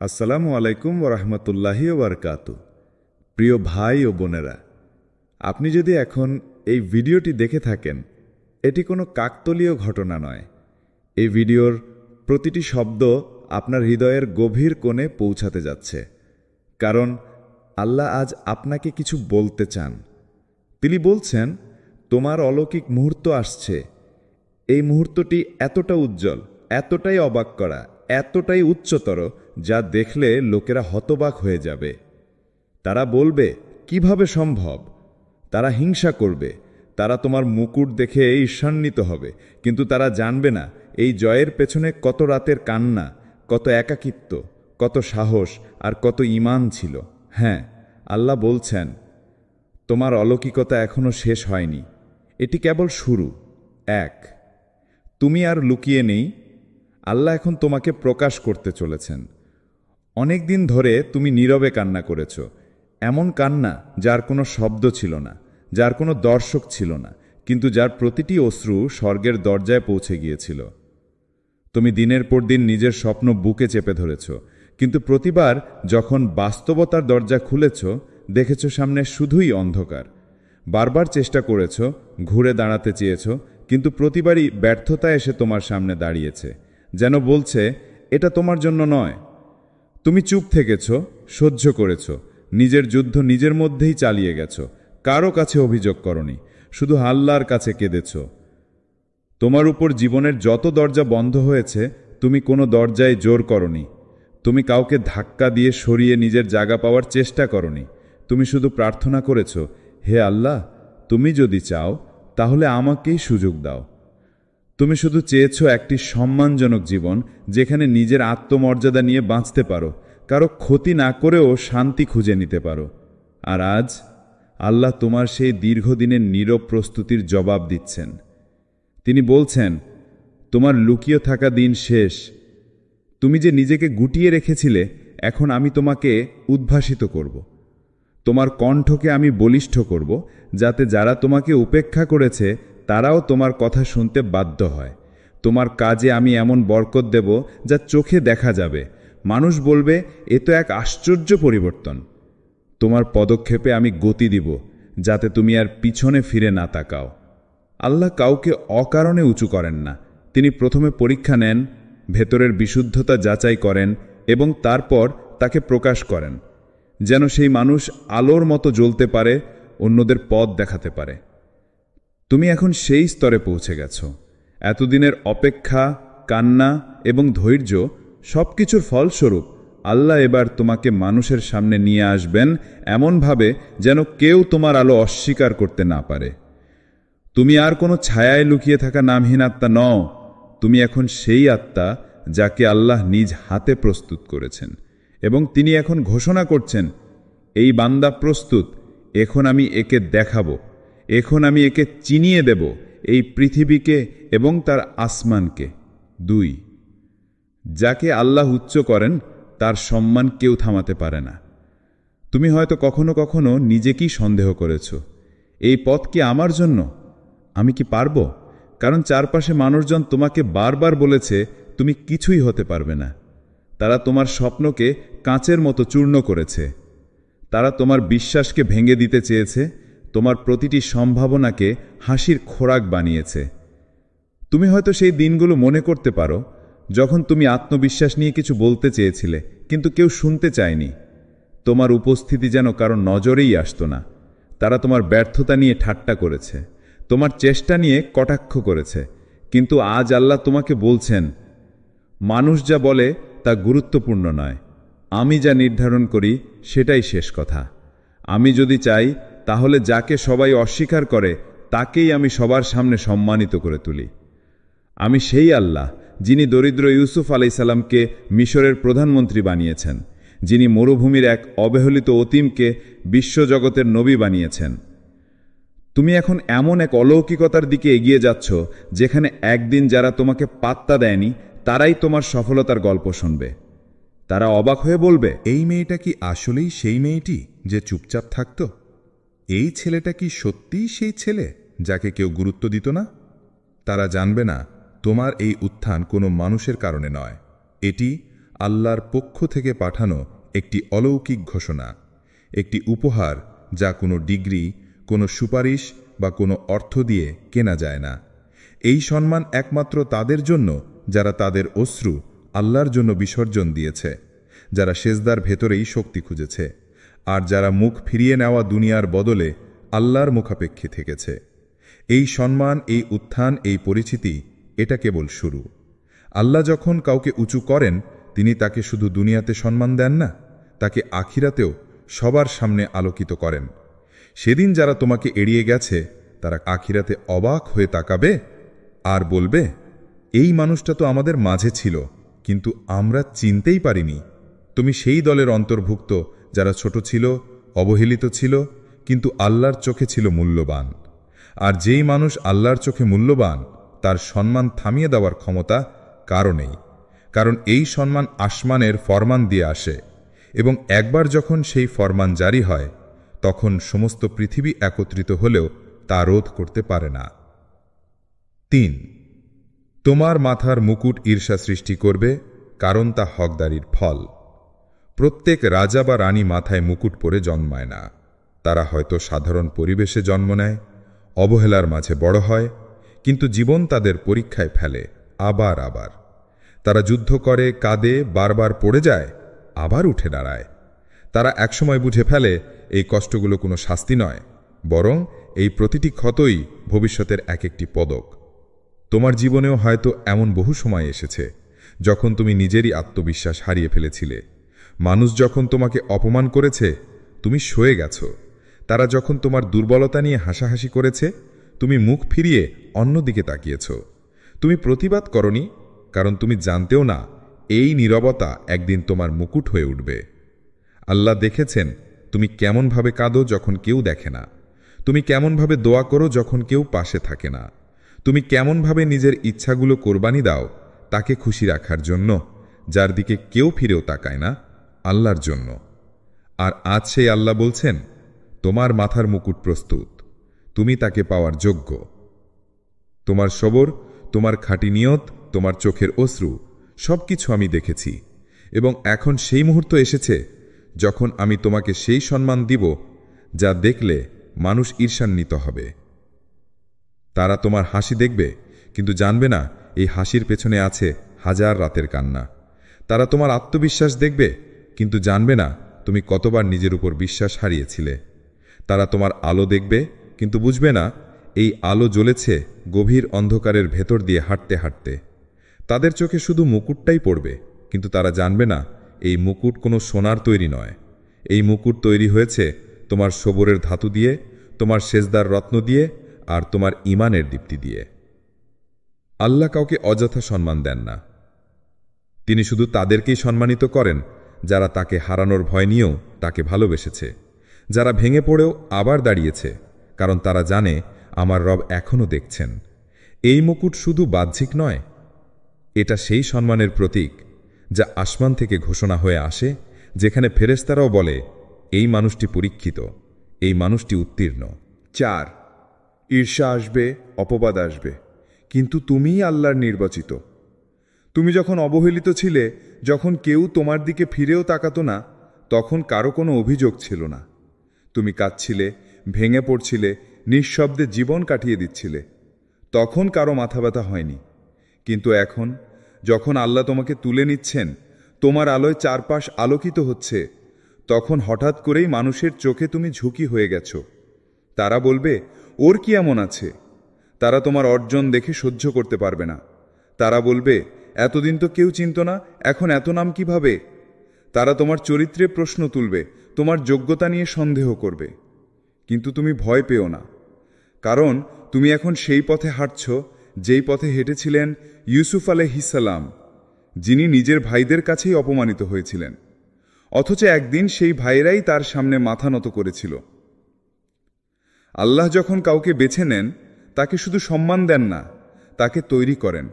আসসালামু আলাইকুম ওরহমতুল্লাহি ওবরকাতু। প্রিয় ভাই ও বোনেরা, আপনি যদি এখন এই ভিডিওটি দেখে থাকেন, এটি কোনো কাকতালীয় ঘটনা নয়। এই ভিডিওর প্রতিটি শব্দ আপনার হৃদয়ের গভীর কোণে পৌঁছাতে যাচ্ছে, কারণ আল্লাহ আজ আপনাকে কিছু বলতে চান। তিনি বলছেন, তোমার অলৌকিক মুহূর্ত আসছে। এই মুহূর্তটি এতটা উজ্জ্বল, এতটাই অবাক করা, এতটাই উচ্চতর, যা দেখলে লোকেরা হতবাক হয়ে যাবে। তারা বলবে, কিভাবে সম্ভব? তারা হিংসা করবে, তারা তোমার মুকুট দেখে ঈর্ষান্বিত হবে, কিন্তু তারা জানবে না এই জয়ের পেছনে কত রাতের কান্না, কত একাকিত্ব, কত সাহস আর কত ঈমান ছিল। হ্যাঁ, আল্লাহ বলছেন, তোমার অলৌকিকতা এখনো শেষ হয়নি, এটি কেবল শুরু। এক, তুমি আর লুকিয়ে নেই, আল্লাহ এখন তোমাকে প্রকাশ করতে চলেছেন। অনেক দিন ধরে তুমি নীরবে কান্না করেছ, এমন কান্না যার কোনো শব্দ ছিল না, যার কোনো দর্শক ছিল না, কিন্তু যার প্রতিটি অশ্রু স্বর্গের দরজায় পৌঁছে গিয়েছিল। তুমি দিনের পর দিন নিজের স্বপ্ন বুকে চেপে ধরেছ, কিন্তু প্রতিবার যখন বাস্তবতার দরজা খুলেছ, দেখেছ সামনে শুধুই অন্ধকার। বারবার চেষ্টা করেছ, ঘুরে দাঁড়াতে চেয়েছ, কিন্তু প্রতিবারই ব্যর্থতা এসে তোমার সামনে দাঁড়িয়েছে, যেন বলছে, এটা তোমার জন্য নয়। তুমি চুপ থেকেছ, সহ্য করেছ, নিজের যুদ্ধ নিজের মধ্যেই চালিয়ে গেছ, কারো কাছে অভিযোগ করনি, শুধু আল্লাহর কাছে কেঁদেছ। তোমার উপর জীবনের যত দরজা বন্ধ হয়েছে, তুমি কোনো দরজায় জোর করনি, তুমি কাউকে ধাক্কা দিয়ে সরিয়ে নিজের জায়গা পাওয়ার চেষ্টা করনি। তুমি শুধু প্রার্থনা করেছ, হে আল্লাহ, তুমি যদি চাও তাহলে আমাকেই সুযোগ দাও। তুমি শুধু চেয়েছ একটি সম্মানজনক জীবন, যেখানে নিজের আত্মমর্যাদা নিয়ে বাঁচতে পারো, কারো ক্ষতি না করেও শান্তি খুঁজে নিতে পারো। আর আজ আল্লাহ তোমার সেই দীর্ঘদিনের নীরব প্রস্তুতির জবাব দিচ্ছেন। তিনি বলছেন, তোমার লুকিয়ে থাকা দিন শেষ। তুমি যে নিজেকে গুটিয়ে রেখেছিলে, এখন আমি তোমাকে উদ্ভাসিত করব। তোমার কণ্ঠকে আমি বলিষ্ঠ করব, যাতে যারা তোমাকে উপেক্ষা করেছে তারাও তোমার কথা শুনতে বাধ্য হয়। তোমার কাজে আমি এমন বরকত দেব যা চোখে দেখা যাবে। মানুষ বলবে, এ তো এক আশ্চর্য পরিবর্তন। তোমার পদক্ষেপে আমি গতি দিব, যাতে তুমি আর পিছনে ফিরে না তাকাও। আল্লাহ কাউকে অকারণে উঁচু করেন না। তিনি প্রথমে পরীক্ষা নেন, ভেতরের বিশুদ্ধতা যাচাই করেন এবং তারপর তাকে প্রকাশ করেন, যেন সেই মানুষ আলোর মতো জ্বলতে পারে, অন্যদের পথ দেখাতে পারে। তুমি এখন সেই স্তরে পৌঁছে গেছ। এতদিনের অপেক্ষা, কান্না এবং ধৈর্য সবকিছুর ফলস্বরূপ আল্লাহ এবার তোমাকে মানুষের সামনে নিয়ে আসবেন, এমনভাবে যেন কেউ তোমার আলো অস্বীকার করতে না পারে। তুমি আর কোনো ছায়ায় লুকিয়ে থাকা নামহীন আত্মা নও। তুমি এখন সেই আত্মা যাকে আল্লাহ নিজ হাতে প্রস্তুত করেছেন, এবং তিনি এখন ঘোষণা করছেন, এই বান্দা প্রস্তুত, এখন আমি একে দেখাবো, এখন আমি একে চিনিয়ে দেব, এই পৃথিবীকে এবং তার আসমানকে। 2, যাকে আল্লাহ উচ্চ করেন তার সম্মান কেউ থামাতে পারে না। তুমি হয়তো কখনো কখনো নিজেকেই সন্দেহ করেছ, এই পথ কি আমার জন্য? আমি কি পারব? কারণ চারপাশে মানুষজন তোমাকে বারবার বলেছে তুমি কিছুই হতে পারবে না। তারা তোমার স্বপ্নকে কাঁচের মতো চূর্ণ করেছে। তারা তোমার বিশ্বাসকে ভেঙে দিতে চেয়েছে, তোমার প্রতিটি সম্ভাবনাকে হাসির খোরাক বানিয়েছে। তুমি হয়তো সেই দিনগুলো মনে করতে পারো, যখন তুমি আত্মবিশ্বাস নিয়ে কিছু বলতে চেয়েছিলে, কিন্তু কেউ শুনতে চায়নি। তোমার উপস্থিতি যেন কারো নজরেই আসতো না। তারা তোমার ব্যর্থতা নিয়ে ঠাট্টা করেছে, তোমার চেষ্টা নিয়ে কটাক্ষ করেছে। কিন্তু আজ আল্লাহ তোমাকে বলছেন, মানুষ যা বলে তা গুরুত্বপূর্ণ নয়, আমি যা নির্ধারণ করি সেটাই শেষ কথা। আমি যদি চাই, তাহলে যাকে সবাই অস্বীকার করে তাকেই আমি সবার সামনে সম্মানিত করে তুলি। আমি সেই আল্লাহ, যিনি দরিদ্র ইউসুফ আলাইসাল্লামকে মিশরের প্রধানমন্ত্রী বানিয়েছেন, যিনি মরুভূমির এক অবহেলিত অতীমকে বিশ্বজগতের নবী বানিয়েছেন। তুমি এখন এমন এক অলৌকিকতার দিকে এগিয়ে যাচ্ছ, যেখানে একদিন যারা তোমাকে পাত্তা দেয়নি তারাই তোমার সফলতার গল্প শুনবে। তারা অবাক হয়ে বলবে, এই মেয়েটা কি আসলেই সেই মেয়েটি যে চুপচাপ থাকত? এই ছেলেটা কি সত্যিই সেই ছেলে যাকে কেউ গুরুত্ব দিত না? তারা জানবে না তোমার এই উত্থান কোনো মানুষের কারণে নয়, এটি আল্লাহর পক্ষ থেকে পাঠানো একটি অলৌকিক ঘোষণা, একটি উপহার যা কোনো ডিগ্রি, কোনো সুপারিশ বা কোনো অর্থ দিয়ে কেনা যায় না। এই সম্মান একমাত্র তাদের জন্য যারা তাদের অশ্রু আল্লাহর জন্য বিসর্জন দিয়েছে, যারা সেজদার ভেতরেই শক্তি খুঁজেছে, আর যারা মুখ ফিরিয়ে নেওয়া দুনিয়ার বদলে আল্লাহর মুখাপেক্ষী থেকেছে। এই সম্মান, এই উত্থান, এই পরিচিতি, এটা কেবল শুরু। আল্লাহ যখন কাউকে উঁচু করেন, তিনি তাকে শুধু দুনিয়াতে সম্মান দেন না, তাকে আখিরাতেও সবার সামনে আলোকিত করেন। সেদিন যারা তোমাকে এড়িয়ে গেছে, তারা আখিরাতে অবাক হয়ে তাকাবে আর বলবে, এই মানুষটা তো আমাদের মাঝে ছিল, কিন্তু আমরা চিনতেই পারিনি। তুমি সেই দলের অন্তর্ভুক্ত যারা ছোট ছিল, অবহেলিত ছিল, কিন্তু আল্লাহর চোখে ছিল মূল্যবান। আর যেই মানুষ আল্লাহর চোখে মূল্যবান, তার সম্মান থামিয়ে দেওয়ার ক্ষমতা কারও নেই। কারণ এই সম্মান আসমানের ফরমান দিয়ে আসে, এবং একবার যখন সেই ফরমান জারি হয়, তখন সমস্ত পৃথিবী একত্রিত হলেও তা রোধ করতে পারে না। ৩. তোমার মাথার মুকুট ঈর্ষা সৃষ্টি করবে, কারণ তা হকদারির ফল। প্রত্যেক রাজা বা রানী মাথায় মুকুট পরে জন্মায় না। তারা হয়তো সাধারণ পরিবেশে জন্ম নেয়, অবহেলার মাঝে বড় হয়, কিন্তু জীবন তাদের পরীক্ষায় ফেলে আবার আবার। তারা যুদ্ধ করে, কাঁদে, বারবার পড়ে যায়, আবার উঠে দাঁড়ায়। তারা একসময় বুঝে ফেলে এই কষ্টগুলো কোনো শাস্তি নয়, বরং এই প্রতিটি ক্ষতই ভবিষ্যতের এক একটি পদক। তোমার জীবনেও হয়তো এমন বহু সময় এসেছে যখন তুমি নিজেরই আত্মবিশ্বাস হারিয়ে ফেলেছিলে। মানুষ যখন তোমাকে অপমান করেছে, তুমি সয়ে গেছ। তারা যখন তোমার দুর্বলতা নিয়ে হাসাহাসি করেছে, তুমি মুখ ফিরিয়ে অন্যদিকে তাকিয়েছ। তুমি প্রতিবাদ করনি, কারণ তুমি জানতেও না এই নীরবতা একদিন তোমার মুকুট হয়ে উঠবে। আল্লাহ দেখেছেন তুমি কেমনভাবে কাঁদো যখন কেউ দেখে না, তুমি কেমনভাবে দোয়া করো যখন কেউ পাশে থাকে না, তুমি কেমনভাবে নিজের ইচ্ছাগুলো কোরবানি দাও তাকে খুশি রাখার জন্য, যার দিকে কেউ ফিরেও তাকায় না, আল্লাহর জন্য। আর আজ সেই আল্লাহ বলছেন, তোমার মাথার মুকুট প্রস্তুত, তুমি তাকে পাওয়ার যোগ্য। তোমার সবর, তোমার খাঁটি নিয়ত, তোমার চোখের অশ্রু, সবকিছু আমি দেখেছি, এবং এখন সেই মুহূর্ত এসেছে যখন আমি তোমাকে সেই সম্মান দিব যা দেখলে মানুষ ঈর্ষান্বিত হবে। তারা তোমার হাসি দেখবে, কিন্তু জানবে না এই হাসির পেছনে আছে হাজার রাতের কান্না। তারা তোমার আত্মবিশ্বাস দেখবে, কিন্তু জানবে না তুমি কতবার নিজের উপর বিশ্বাস হারিয়েছিলে। তারা তোমার আলো দেখবে, কিন্তু বুঝবে না এই আলো জ্বলেছে গভীর অন্ধকারের ভেতর দিয়ে হাঁটতে হাঁটতে। তাদের চোখে শুধু মুকুটটাই পড়বে, কিন্তু তারা জানবে না এই মুকুট কোনো সোনার তৈরি নয়। এই মুকুট তৈরি হয়েছে তোমার সবরের ধাতু দিয়ে, তোমার সেজদার রত্ন দিয়ে, আর তোমার ঈমানের দীপ্তি দিয়ে। আল্লাহ কাউকে অযথা সম্মান দেন না। তিনি শুধু তাদেরকেই সম্মানিত করেন যারা তাকে হারানোর ভয় নিয়েও তাকে ভালোবেসেছে, যারা ভেঙে পড়েও আবার দাঁড়িয়েছে, কারণ তারা জানে আমার রব এখনও দেখছেন। এই মুকুট শুধু বাহ্যিক নয়, এটা সেই সম্মানের প্রতীক যা আসমান থেকে ঘোষণা হয়ে আসে, যেখানে ফেরেশতারাও বলে, এই মানুষটি পরীক্ষিত, এই মানুষটি উত্তীর্ণ। 4. ঈর্ষা আসবে, অপবাদ আসবে, কিন্তু তুমিই আল্লাহর নির্বাচিত। তুমি যখন অবহেলিত ছিলে, যখন কেউ তোমার দিকে ফিরেও তাকাতো না, তখন কারো কোনো অভিযোগ ছিল না। তুমি কাঁদছিলে, ভেঙে পড়ছিলে, নিঃশব্দে জীবন কাটিয়ে দিচ্ছিলে, তখন কারো মাথা ব্যথা হয়নি। কিন্তু এখন যখন আল্লাহ তোমাকে তুলে নিচ্ছেন, তোমার আলোয় চারপাশ আলোকিত হচ্ছে, তখন হঠাৎ করেই মানুষের চোখে তুমি ঝুঁকি হয়ে গেছ। তারা বলবে, ওর কি এমন আছে? তারা তোমার অর্জন দেখে সহ্য করতে পারবে না। তারা বলবে, এতদিন তো কেউ চিনত না, এখন এত নাম কিভাবে? তারা তোমার চরিত্রে প্রশ্ন তুলবে, তোমার যোগ্যতা নিয়ে সন্দেহ করবে। কিন্তু তুমি ভয় পেও না, কারণ তুমি এখন সেই পথে হাঁটছ যেই পথে হেঁটেছিলেন ইউসুফ আলাইহিসসালাম, যিনি নিজের ভাইদের কাছেই অপমানিত হয়েছিলেন, অথচ একদিন সেই ভাইরাই তার সামনে মাথা নত করেছিল। আল্লাহ যখন কাউকে বেছে নেন, তাকে শুধু সম্মান দেন না, তাকে তৈরি করেন,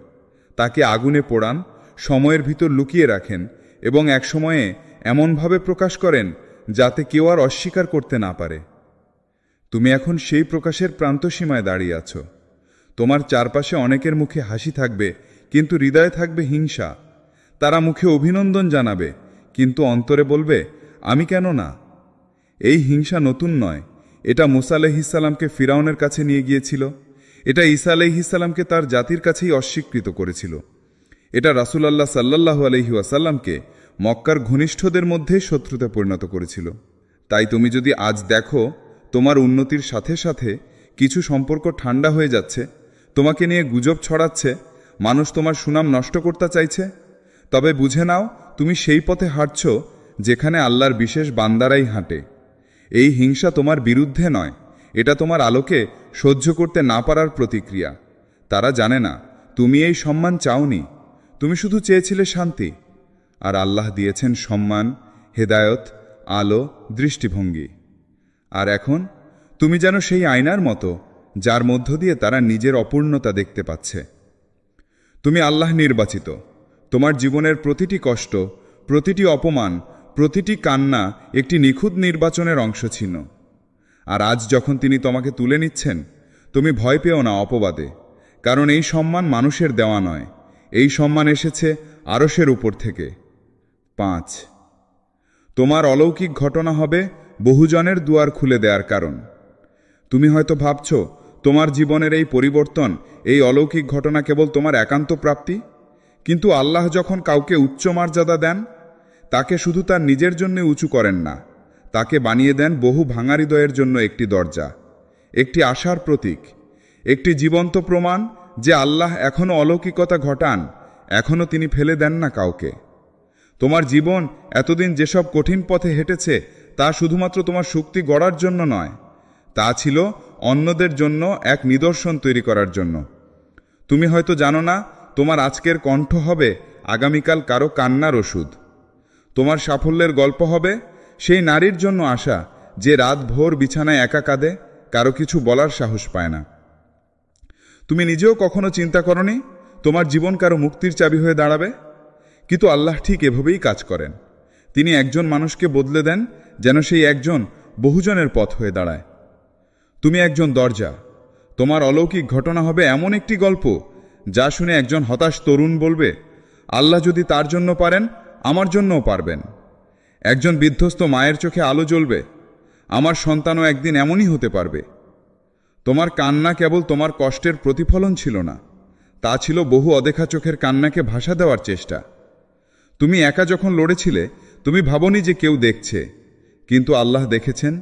তাকে আগুনে পোড়ান, সময়ের ভিতর লুকিয়ে রাখেন, এবং এক সময়ে এমনভাবে প্রকাশ করেন যাতে কেউ আর অস্বীকার করতে না পারে। তুমি এখন সেই প্রকাশের প্রান্তসীমায় দাঁড়িয়ে আছো। তোমার চারপাশে অনেকের মুখে হাসি থাকবে, কিন্তু হৃদয়ে থাকবে হিংসা। তারা মুখে অভিনন্দন জানাবে, কিন্তু অন্তরে বলবে, আমি কেন না? এই হিংসা নতুন নয়। এটা মুসা আলাইহিসসালামকে ফিরাউনের কাছে নিয়ে গিয়েছিল। এটা ঈসা আলাইহিসসালামকে তার জাতির কাছেই অস্বীকৃত করেছিল। এটা রাসূলুল্লাহ সাল্লাল্লাহু আলাইহি ওয়াসাল্লামকে মক্কার ঘনিষ্ঠদের মধ্যে শত্রুতে পরিণত করেছিল। তাই তুমি যদি আজ দেখো তোমার উন্নতির সাথে সাথে কিছু সম্পর্ক ঠান্ডা হয়ে যাচ্ছে, তোমাকে নিয়ে গুজব ছড়াচ্ছে, মানুষ তোমার সুনাম নষ্ট করতে চাইছে, তবে বুঝে নাও তুমি সেই পথে হাঁটছ যেখানে আল্লাহর বিশেষ বান্দারাই হাঁটে। এই হিংসা তোমার বিরুদ্ধে নয়, এটা তোমার আলোকে সহ্য করতে না পারার প্রতিক্রিয়া। তারা জানে না তুমি এই সম্মান চাওনি, তুমি শুধু চেয়েছিলে শান্তি। আর আল্লাহ দিয়েছেন সম্মান, হেদায়ত, আলো, দৃষ্টিভঙ্গি। আর এখন তুমি যেন সেই আয়নার মতো যার মধ্য দিয়ে তারা নিজের অপূর্ণতা দেখতে পাচ্ছে। তুমি আল্লাহ নির্বাচিত। তোমার জীবনের প্রতিটি কষ্ট, প্রতিটি অপমান, প্রতিটি কান্না একটি নিখুঁত নির্বাচনের অংশ ছিল। আর আজ যখন তিনি তোমাকে তুলে নিচ্ছেন, তুমি ভয় পেও না অপবাদে, কারণ এই সম্মান মানুষের দেওয়া নয়, এই সম্মান এসেছে আরশের উপর থেকে। 5 তোমার অলৌকিক ঘটনা হবে বহুজনের দুয়ার খুলে দেওয়ার কারণ। তুমি হয়তো ভাবছ তোমার জীবনের এই পরিবর্তন, এই অলৌকিক ঘটনা কেবল তোমার একান্ত প্রাপ্তি, কিন্তু আল্লাহ যখন কাউকে উচ্চ মর্যাদা দেন, তাকে শুধু তার নিজের জন্য উঁচু করেন না, তাকে বানিয়ে দেন বহু ভাঙা হৃদয়ের জন্য একটি দরজা, একটি আশার প্রতীক, একটি জীবন্ত প্রমাণ যে আল্লাহ এখনও অলৌকিকতা ঘটান, এখনও তিনি ফেলে দেন না কাউকে। তোমার জীবন এতদিন যেসব কঠিন পথে হেঁটেছে, তা শুধুমাত্র তোমার শক্তি গড়ার জন্য নয়, তা ছিল অন্যদের জন্য এক নিদর্শন তৈরি করার জন্য। তুমি হয়তো জানো না তোমার আজকের কণ্ঠ হবে আগামীকাল কারো কান্নার ওষুধ। তোমার সাফল্যের গল্প হবে সেই নারীর জন্য আশা, যে রাত ভোর বিছানায় একা কাঁদে, কারো কিছু বলার সাহস পায় না। তুমি নিজেও কখনো চিন্তা করনি তোমার জীবন কারো মুক্তির চাবি হয়ে দাঁড়াবে, কিন্তু আল্লাহ ঠিক এভাবেই কাজ করেন। তিনি একজন মানুষকে বদলে দেন যেন সেই একজন বহুজনের পথ হয়ে দাঁড়ায়। তুমি একজন দরজা। তোমার অলৌকিক ঘটনা হবে এমন একটি গল্প যা শুনে একজন হতাশ তরুণ বলবে, আল্লাহ যদি তার জন্য পারেন, আমার জন্যও পারবেন। একজন বিধ্বস্ত মায়ের চোখে আলো জ্বলবে, আমার সন্তানও একদিন এমনই হতে পারবে। তোমার কান্না কেবল তোমার কষ্টের প্রতিফলন ছিল না, তা ছিল বহু অদেখা চোখের কান্নাকে ভাষা দেওয়ার চেষ্টা। তুমি একা যখন লড়েছিলে, তুমি ভাবনি যে কেউ দেখছে, কিন্তু আল্লাহ দেখেছেন,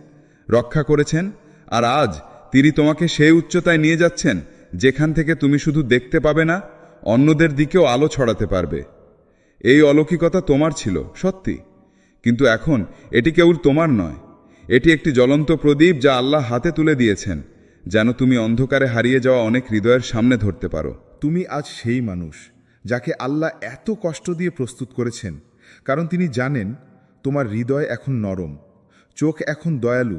রক্ষা করেছেন। আর আজ তিনি তোমাকে সেই উচ্চতায় নিয়ে যাচ্ছেন যেখান থেকে তুমি শুধু দেখতে পাবে না, অন্যদের দিকেও আলো ছড়াতে পারবে। এই অলৌকিকতা তোমার ছিল সত্যি, কিন্তু এখন এটি কেবল তোমার নয়, এটি একটি জ্বলন্ত প্রদীপ যা আল্লাহ হাতে তুলে দিয়েছেন, যেন তুমি অন্ধকারে হারিয়ে যাওয়া অনেক হৃদয়ের সামনে ধরতে পারো। তুমি আজ সেই মানুষ যাকে আল্লাহ এত কষ্ট দিয়ে প্রস্তুত করেছেন, কারণ তিনি জানেন তোমার হৃদয় এখন নরম, চোখ এখন দয়ালু,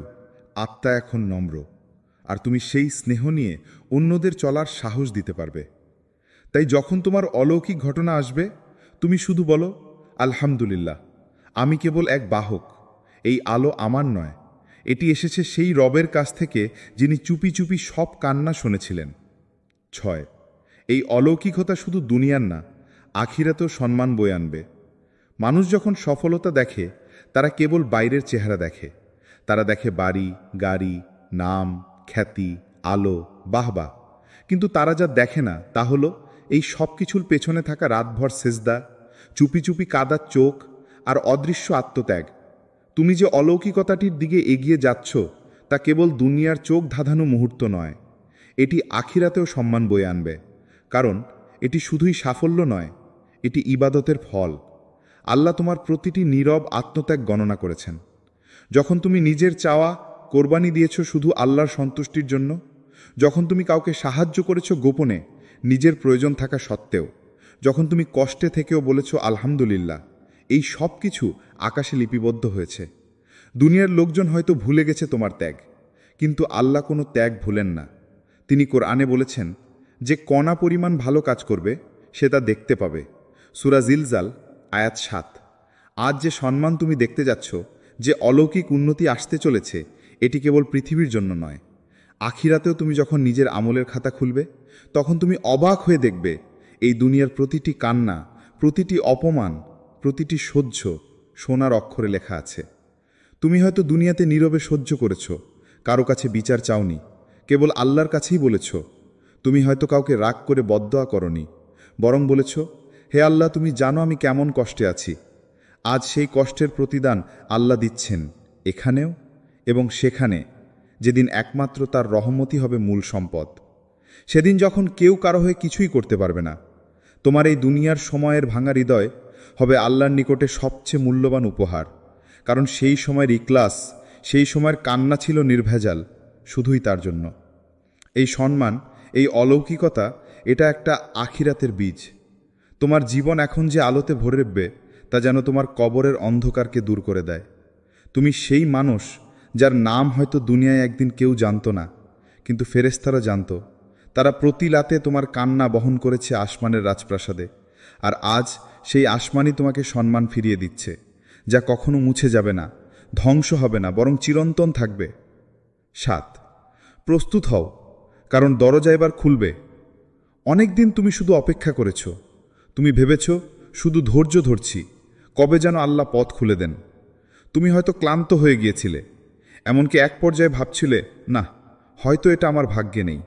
আত্মা এখন নম্র, আর তুমি সেই স্নেহ নিয়ে অন্যদের চলার সাহস দিতে পারবে। তাই যখন তোমার অলৌকিক ঘটনা আসবে, তুমি শুধু বলো, আলহামদুলিল্লাহ, আমি কেবল এক বাহক, এই আলো আমার নয়, এটি এসেছে সেই রবের কাছ থেকে যিনি চুপি চুপি সব কান্না শুনেছিলেন। 6 এই অলৌকিকতা শুধু দুনিয়ার না, আখিরাতেও সম্মান বয়ে আনবে। মানুষ যখন সফলতা দেখে, তারা কেবল বাইরের চেহারা দেখে, তারা দেখে বাড়ি, গাড়ি, নাম, খ্যাতি, আলো, বাহবা, কিন্তু তারা যা দেখে না তা হলো এই সব কিছুর পেছনে থাকা রাতভর সেজদা, চুপি চুপি কাদার চোখ আর অদৃশ্য আত্মত্যাগ। তুমি যে অলৌকিকতাটির দিকে এগিয়ে যাচ্ছ, তা কেবল দুনিয়ার চোখ ধাঁধানো মুহূর্ত নয়, এটি আখিরাতেও সম্মান বয়ে আনবে, কারণ এটি শুধুই সাফল্য নয়, এটি ইবাদতের ফল। আল্লাহ তোমার প্রতিটি নীরব আত্মত্যাগ গণনা করেছেন। যখন তুমি নিজের চাওয়া কোরবানি দিয়েছ শুধু আল্লাহর সন্তুষ্টির জন্য, যখন তুমি কাউকে সাহায্য করেছ গোপনে নিজের প্রয়োজন থাকা সত্ত্বেও, যখন তুমি কষ্টে থেকেও বলেছ আলহামদুলিল্লাহ, এই সব কিছু আকাশে লিপিবদ্ধ হয়েছে। দুনিয়ার লোকজন হয়তো ভুলে গেছে তোমার ত্যাগ, কিন্তু আল্লাহ কোনো ত্যাগ ভুলেন না। তিনি কোরআনে বলেছেন, যে কণা পরিমাণ ভালো কাজ করবে সে তা দেখতে পাবে। সূরা জিলজাল আয়াত 7। আজ যে সম্মান তুমি দেখতে যাচ্ছ, যে অলৌকিক উন্নতি আসতে চলেছে, এটি কেবল পৃথিবীর জন্য নয়, আখিরাতেও তুমি যখন নিজের আমলের খাতা খুলবে, তখন তুমি অবাক হয়ে দেখবে এই দুনিয়ার প্রতিটি কান্না, প্রতিটি অপমান, প্রতিটি সহ্য সোনার অক্ষরে লেখা আছে। তুমি হয়তো দুনিয়াতে নীরবে সহ্য করেছ, কারো কাছে বিচার চাওনি, কেবল আল্লাহর কাছেই বলেছ। তুমি হয়তো কাউকে রাগ করে বদদোয়া করনি, বরং বলেছ, হে আল্লাহ, তুমি জানো আমি কেমন কষ্টে আছি। আজ সেই কষ্টের প্রতিদান আল্লাহ দিচ্ছেন, এখানেও এবং সেখানে, যেদিন একমাত্র তার রহমতই হবে মূল সম্পদ। সেদিন যখন কেউ কারো হয়ে কিছুই করতে পারবে না। তোমার এই দুনিয়ার সময়ের ভাঙা হৃদয় হবে আল্লাহর নিকটে সবচেয়ে মূল্যবান উপহার, কারণ সেই সময়ের ইখলাস, সেই সময়ের কান্না ছিল নির্ভেজাল, শুধুই তার জন্য। এই সম্মান, এই অলৌকিকতা, এটা একটা আখিরাতের বীজ। তোমার জীবন এখন যে আলোতে ভরে উঠবে, তা যেন তোমার কবরের অন্ধকারকে দূর করে দেয়। তুমি সেই মানুষ যার নাম হয়তো দুনিয়ায় একদিন কেউ জানত না, কিন্তু ফেরেশতারা জানত। তারা প্রতি রাতে তোমার কান্না বহন করেছে আসমানের রাজপ্রাসাদে, আর আজ সেই আসমানই তোমাকে সম্মান ফিরিয়ে দিচ্ছে, যা কখনো মুছে যাবে না, ধ্বংস হবে না, বরং চিরন্তন থাকবে। 7, প্রস্তুত হও, কারণ দরজা এবার খুলবে। অনেক দিন তুমি শুধু অপেক্ষা করেছ। তুমি ভেবেছ শুধু ধৈর্য ধরছি, কবে যেন আল্লাহ পথ খুলে দেন। তুমি হয়তো ক্লান্ত হয়ে গিয়েছিলে, এমনকি এক পর্যায়ে ভাবছিলে, না, হয়তো এটা আমার ভাগ্যে নেই।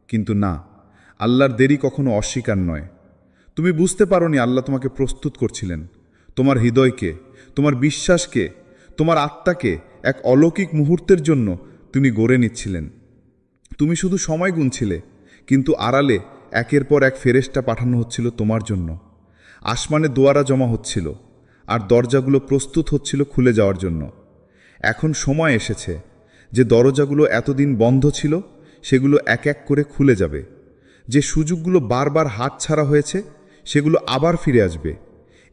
কিন্তু না, আল্লাহর দেরি কখনো অস্বীকার নয়। তুমি বুঝতে পারোনি আল্লাহ তোমাকে প্রস্তুত করছিলেন, তোমার হৃদয়কে, তোমার বিশ্বাসকে, তোমার আত্মাকে এক অলৌকিক মুহূর্তের জন্য তিনি গড়ে নিচ্ছিলেন। তুমি শুধু সময় গুনছিলে, কিন্তু আড়ালে একের পর এক ফেরেশতা পাঠানো হচ্ছিল তোমার জন্য। আসমানে দোয়ারা জমা হচ্ছিল, আর দরজাগুলো প্রস্তুত হচ্ছিল খুলে যাওয়ার জন্য। এখন সময় এসেছে যে দরজাগুলো এতদিন বন্ধ ছিল, সেগুলো এক এক করে খুলে যাবে। যে সুযোগগুলো বারবার হাতছাড়া হয়েছে, সেগুলো আবার ফিরে আসবে।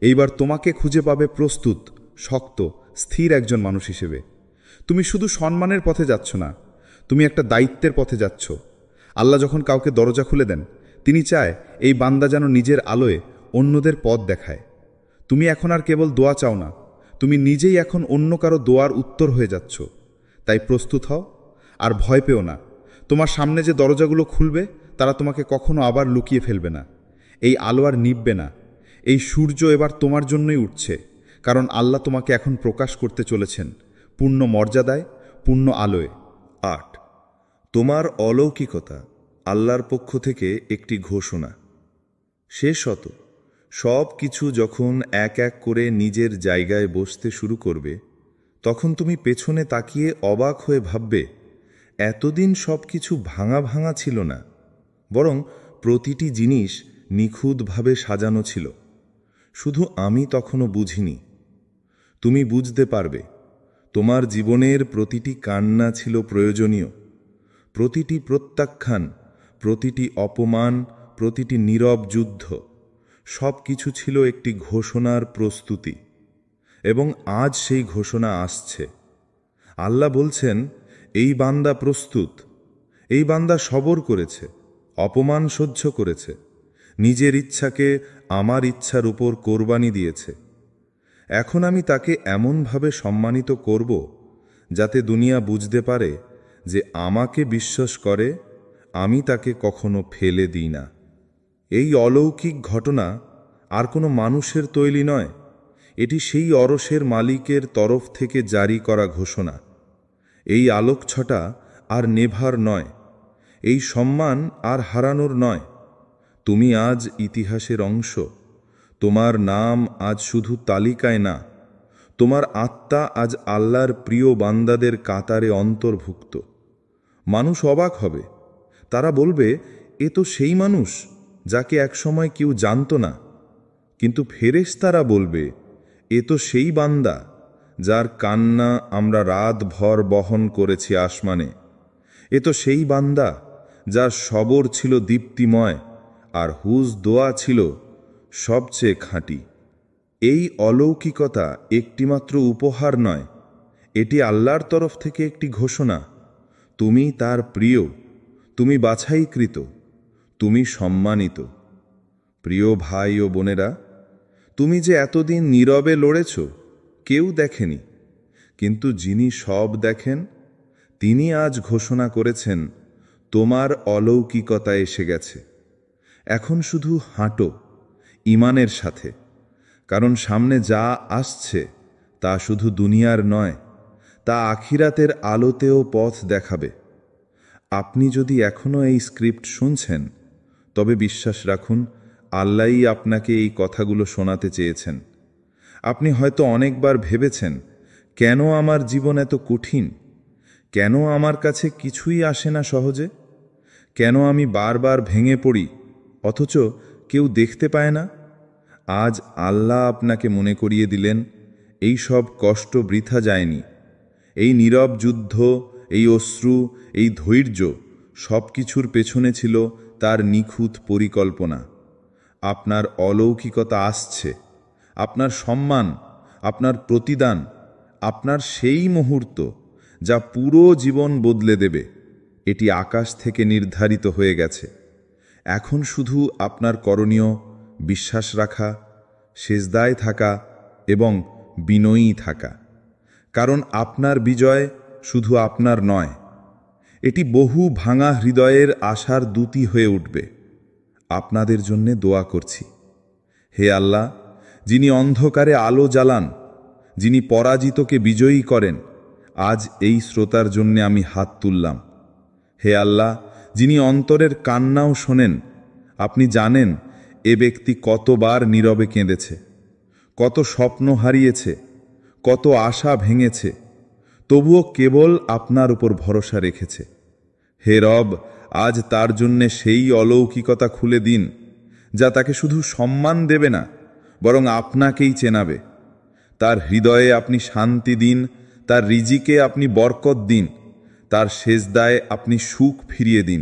এইবার তোমাকে খুঁজে পাবে প্রস্তুত, শক্ত, স্থির একজন মানুষ হিসেবে। তুমি শুধু সম্মানের পথে যাচ্ছ না, তুমি একটা দায়িত্বের পথে যাচ্ছ। আল্লাহ যখন কাউকে দরজা খুলে দেন, তিনি চায় এই বান্দা যেন নিজের আলোয় অন্যদের পথ দেখায়। তুমি এখন আর কেবল দোয়া চাও না, তুমি নিজেই এখন অন্য কারো দোয়ার উত্তর হয়ে যাচ্ছ। তাই প্রস্তুত হও, আর ভয় পেও না। তোমার সামনে যে দরজাগুলো খুলবে, তারা তোমাকে কখনো আবার লুকিয়ে ফেলবে না। এই আলো আর নিভবে না। এই সূর্য এবার তোমার জন্যই উঠছে, কারণ আল্লাহ তোমাকে এখন প্রকাশ করতে চলেছেন পূর্ণ মর্যাদায়, পূর্ণ আলোয়। 8, তোমার অলৌকিকতা আল্লাহর পক্ষ থেকে একটি ঘোষণা। শেষ হতো সব কিছু যখন এক এক করে নিজের জায়গায় বসতে শুরু করবে, তখন তুমি পেছনে তাকিয়ে অবাক হয়ে ভাববে, এতদিন সব কিছু ভাঙা ভাঙা ছিল না, বরং প্রতিটি জিনিস নিখুঁতভাবে সাজানো ছিল। শুধু আমি তখনও বুঝিনি। তুমি বুঝতে পারবে, তোমার জীবনের প্রতিটি কান্না ছিল প্রয়োজনীয়। প্রতিটি প্রত্যাখ্যান, প্রতিটি অপমান, প্রতিটি নীরব যুদ্ধ, সব কিছু ছিল একটি ঘোষণার প্রস্তুতি। এবং আজ সেই ঘোষণা আসছে। আল্লাহ বলছেন, এই বান্দা প্রস্তুত, এই বান্দা সবর করেছে, অপমান সহ্য করেছে, নিজের ইচ্ছাকে আমার ইচ্ছার উপর কোরবানি দিয়েছে। এখন আমি তাকে এমনভাবে সম্মানিত করব, যাতে দুনিয়া বুঝতে পারে যে আমাকে বিশ্বাস করে, আমি তাকে কখনো ফেলে দিই না। এই অলৌকিক ঘটনা আর কোনো মানুষের তৈরি নয়, এটি সেই অরসের মালিকের তরফ থেকে জারি করা ঘোষণা। এই আলোকছটা আর নেভার নয়, এই সম্মান আর হারানোর নয়। তুমি আজ ইতিহাসের অংশ। তোমার নাম আজ শুধু তালিকায় না, তোমার আত্মা আজ আল্লাহর প্রিয় বান্দাদের কাতারে অন্তর্ভুক্ত। মানুষ অবাক হবে, তারা বলবে, এ তো সেই মানুষ যাকে একসময় কেউ জানত না। কিন্তু ফেরেশতারা বলবে, এ তো সেই বান্দা যার কান্না আমরা রাতভর বহন করেছি আসমানে। এ তো সেই বান্দা যার সবর ছিল দীপ্তিময়, আর হুজ দোয়া ছিল সবচেয়ে খাঁটি। এই অলৌকিকতা একটিমাত্র উপহার নয়, এটি আল্লাহর তরফ থেকে একটি ঘোষণা। তুমি তার প্রিয়, তুমি বাছাইকৃত, তুমি সম্মানিত। প্রিয় ভাই ও বোনেরা, তুমি যে এতদিন নীরবে লড়েছ, কেউ দেখেনি, কিন্তু যিনি সব দেখেন, তিনি আজ ঘোষণা করেছেন, তোমার অলৌকিকতা এসে গেছে। এখন শুধু হাঁটো ঈমানের সাথে, কারণ সামনে যা আসছে তা শুধু দুনিয়ার নয়, তা আখিরাতের আলোতেও পথ দেখাবে। আপনি যদি এখনও এই স্ক্রিপ্ট শুনছেন, তবে বিশ্বাস রাখুন আল্লাহই আপনাকে এই কথাগুলো শোনাতে চেয়েছেন। আপনি হয়তো অনেকবার ভেবেছেন, কেন আমার জীবন এত কঠিন, কেন আমার কাছে কিছুই আসে না সহজে, কেন আমি বারবার ভেঙে পড়ি অথচ কেউ দেখতে পায় না। আজ আল্লাহ আপনাকে মনে করিয়ে দিলেন, এই সব কষ্ট বৃথা যায়নি। এই নীরব যুদ্ধ, এই অশ্রু, এই ধৈর্য সব কিছুর পেছনে ছিল তার নিখুঁত পরিকল্পনা। আপনার অলৌকিকতা আসছে, আপনার সম্মান, আপনার প্রতিদান, আপনার সেই মুহূর্ত যা পুরো জীবন বদলে দেবে, এটি আকাশ থেকে নির্ধারিত হয়ে গেছে। এখন শুধু আপনার করণীয় বিশ্বাস রাখা, সেজদায় থাকা এবং বিনয়ী থাকা। কারণ আপনার বিজয় শুধু আপনার নয়, এটি বহু ভাঙা হৃদয়ের আশার দূতী হয়ে উঠবে। আপনাদের জন্যে দোয়া করছি। হে আল্লাহ, যিনি অন্ধকারে আলো জ্বালান, যিনি পরাজিতকে বিজয়ী করেন, আজ এই শ্রোতার জন্যে আমি হাত তুললাম। হে আল্লাহ, যিনি অন্তরের কান্নাও শোনেন, আপনি জানেন এ ব্যক্তি কতবার নীরবে কেঁদেছে, কত স্বপ্ন হারিয়েছে, কত আশা ভেঙেছে, তবুও কেবল আপনার উপর ভরসা রেখেছে। হে রব, আজ তার জন্যে সেই অলৌকিকতা খুলে দিন যা তাকে শুধু সম্মান দেবে না, বরং আপনাকেই চেনাবে। তার হৃদয়ে আপনি শান্তি দিন, তার রিজিকে আপনি বরকত দিন, তার সেজদায় আপনি সুখ ফিরিয়ে দিন।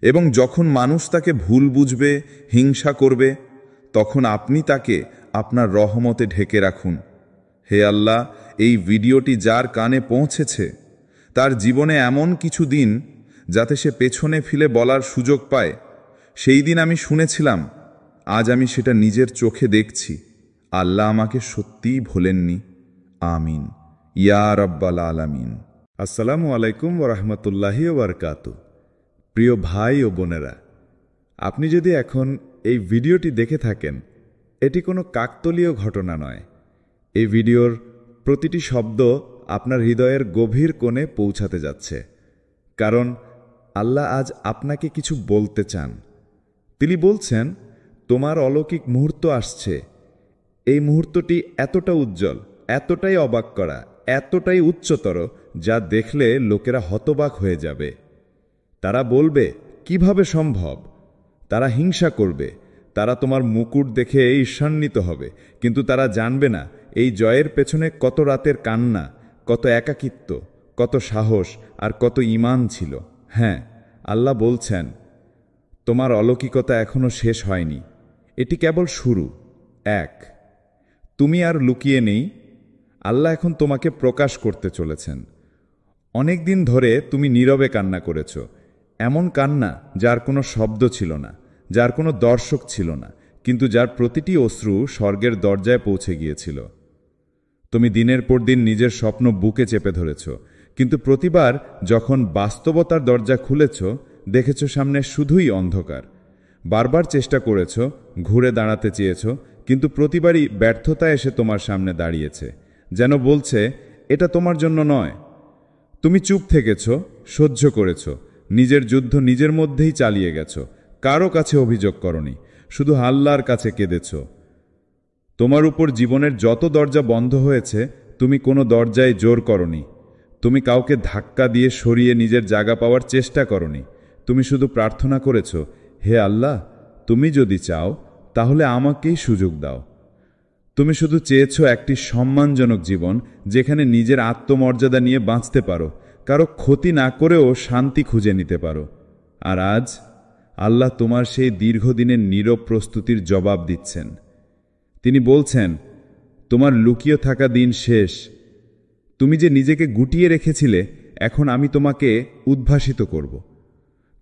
এবং যখন মানুষ তাকে ভুল বুঝবে, হিংসা করবে, তখন আপনি তাকে আপনার রহমতে ঢেকে রাখুন। হে আল্লাহ, এই ভিডিওটি যার কানে পৌঁছেছে তার জীবনে এমন কিছু দিন যাতে সে পেছনে ফিরে বলার সুযোগ পায়, সেই দিন আমি শুনেছিলাম, আজ আমি সেটা নিজের চোখে দেখছি। আল্লাহ আমাকে সত্যিই ভোলেননি। আমিন ইয়া রাব্বাল আলামিন। আসসালামু আলাইকুম ওয়া রাহমাতুল্লাহি ওয়া বারাকাতুহু। প্রিয় ভাই ও বোনেরা, আপনি যদি এখন এই ভিডিওটি দেখে থাকেন, এটি কোনো কাকতালীয় ঘটনা নয়। এই ভিডিওর প্রতিটি শব্দ আপনার হৃদয়ের গভীর কোণে পৌঁছাতে যাচ্ছে, কারণ আল্লাহ আজ আপনাকে কিছু বলতে চান। তিনি বলছেন, তোমার অলৌকিক মুহূর্ত আসছে। এই মুহূর্তটি এতটা উজ্জ্বল, এতটাই অবাক করা, এতটাই উচ্চতর, যা দেখলে লোকেরা হতবাক হয়ে যাবে। তারা বলবে, কিভাবে সম্ভব? তারা হিংসা করবে, তারা তোমার মুকুট দেখে ঈর্ষান্বিত হবে, কিন্তু তারা জানবে না এই জয়ের পেছনে কত রাতের কান্না, কত একাকিত্ব, কত সাহস আর কত ঈমান ছিল। হ্যাঁ, আল্লাহ বলছেন, তোমার অলৌকিকতা এখনো শেষ হয়নি, এটি কেবল শুরু। তুমি আর লুকিয়ে নেই, আল্লাহ এখন তোমাকে প্রকাশ করতে চলেছেন। অনেক দিন ধরে তুমি নীরবে কান্না করেছ, এমন কান্না যার কোনো শব্দ ছিল না, যার কোনো দর্শক ছিল না, কিন্তু যার প্রতিটি অশ্রু স্বর্গের দরজায় পৌঁছে গিয়েছিল। তুমি দিনের পর দিন নিজের স্বপ্ন বুকে চেপে ধরেছ, কিন্তু প্রতিবার যখন বাস্তবতার দরজা খুলেছ, দেখেছ সামনে শুধুই অন্ধকার। বারবার চেষ্টা করেছ, ঘুরে দাঁড়াতে চেয়েছ, কিন্তু প্রতিবারই ব্যর্থতা এসে তোমার সামনে দাঁড়িয়েছে, যেন বলছে, এটা তোমার জন্য নয়। তুমি চুপ থেকেছ, সহ্য করেছ, নিজের যুদ্ধ নিজের মধ্যেই চালিয়ে গেছ, কারো কাছে অভিযোগ করনি, শুধু আল্লাহর কাছে কেঁদেছ। তোমার উপর জীবনের যত দরজা বন্ধ হয়েছে, তুমি কোনো দরজায় জোর করনি, তুমি কাউকে ধাক্কা দিয়ে সরিয়ে নিজের জায়গা পাওয়ার চেষ্টা করনি। তুমি শুধু প্রার্থনা করেছ, হে আল্লাহ, তুমি যদি চাও তাহলে আমাকেই সুযোগ দাও। তুমি শুধু চেয়েছ একটি সম্মানজনক জীবন, যেখানে নিজের আত্মমর্যাদা নিয়ে বাঁচতে পারো, কারো ক্ষতি না করেও শান্তি খুঁজে নিতে পারো। আর আজ আল্লাহ তোমার সেই দীর্ঘদিনের নীরব প্রস্তুতির জবাব দিচ্ছেন। তিনি বলছেন, তোমার লুকিয়ে থাকা দিন শেষ। তুমি যে নিজেকে গুটিয়ে রেখেছিলে, এখন আমি তোমাকে উদ্ভাসিত করব।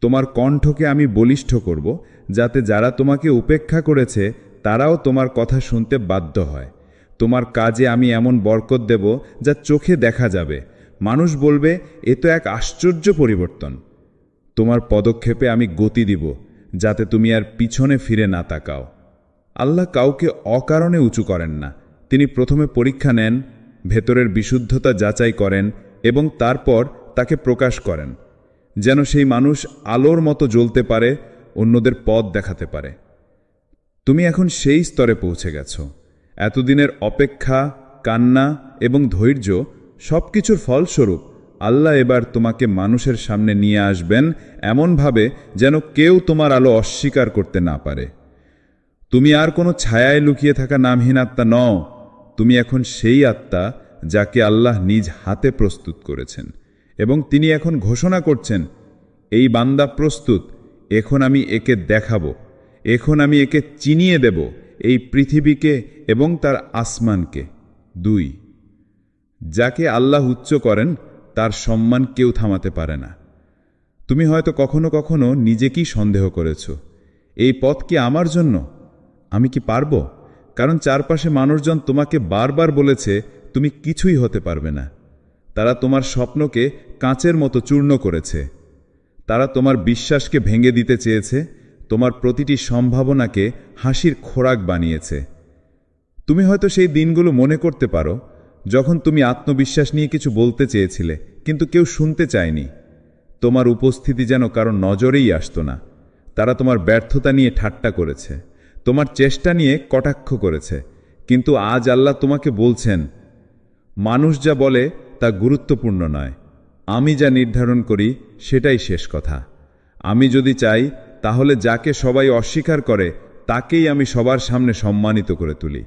তোমার কণ্ঠকে আমি বলিষ্ঠ করব, যাতে যারা তোমাকে উপেক্ষা করেছে তারাও তোমার কথা শুনতে বাধ্য হয়। তোমার কাজে আমি এমন বরকত দেব যা চোখে দেখা যাবে। মানুষ বলবে, এ তো এক আশ্চর্য পরিবর্তন। তোমার পদক্ষেপে আমি গতি দিব, যাতে তুমি আর পিছনে ফিরে না তাকাও। আল্লাহ কাউকে অকারণে উঁচু করেন না। তিনি প্রথমে পরীক্ষা নেন, ভেতরের বিশুদ্ধতা যাচাই করেন এবং তারপর তাকে প্রকাশ করেন, যেন সেই মানুষ আলোর মতো জ্বলতে পারে, অন্যদের পথ দেখাতে পারে। তুমি এখন সেই স্তরে পৌঁছে গেছ। এতদিনের অপেক্ষা, কান্না এবং ধৈর্য সবকিছুর ফলস্বরূপ আল্লাহ এবার তোমাকে মানুষের সামনে নিয়ে আসবেন এমনভাবে যেন কেউ তোমার আলো অস্বীকার করতে না পারে। তুমি আর কোনো ছায়ায় লুকিয়ে থাকা নামহীন আত্মা নও। তুমি এখন সেই আত্মা যাকে আল্লাহ নিজ হাতে প্রস্তুত করেছেন এবং তিনি এখন ঘোষণা করছেন, এই বান্দা প্রস্তুত, এখন আমি একে দেখাবো, এখন আমি একে চিনিয়ে দেব এই পৃথিবীকে এবং তার আসমানকে। 2, যাকে আল্লাহ উচ্চ করেন তার সম্মান কেউ থামাতে পারে না। তুমি হয়তো কখনো কখনো নিজেকেই সন্দেহ করেছ, এই পথ কি আমার জন্য? আমি কি পারব? কারণ চারপাশে মানুষজন তোমাকে বারবার বলেছে তুমি কিছুই হতে পারবে না। তারা তোমার স্বপ্নকে কাঁচের মতো চূর্ণ করেছে। তারা তোমার বিশ্বাসকে ভেঙে দিতে চেয়েছে, তোমার প্রতিটি সম্ভাবনাকে হাসির খোরাক বানিয়েছে। তুমি হয়তো সেই দিনগুলো মনে করতে পারো যখন তুমি আত্মবিশ্বাস নিয়ে কিছু বলতে চেয়েছিলে কিন্তু কেউ শুনতে চায়নি। তোমার উপস্থিতি যেন কারো নজরেই আসতো না। তারা তোমার ব্যর্থতা নিয়ে ঠাট্টা করেছে, তোমার চেষ্টা নিয়ে কটাক্ষ করেছে। কিন্তু আজ আল্লাহ তোমাকে বলছেন, মানুষ যা বলে তা গুরুত্বপূর্ণ নয়, আমি যা নির্ধারণ করি সেটাই শেষ কথা। আমি যদি চাই তাহলে যাকে সবাই অস্বীকার করে তাকেই আমি সবার সামনে সম্মানিত করে তুলি।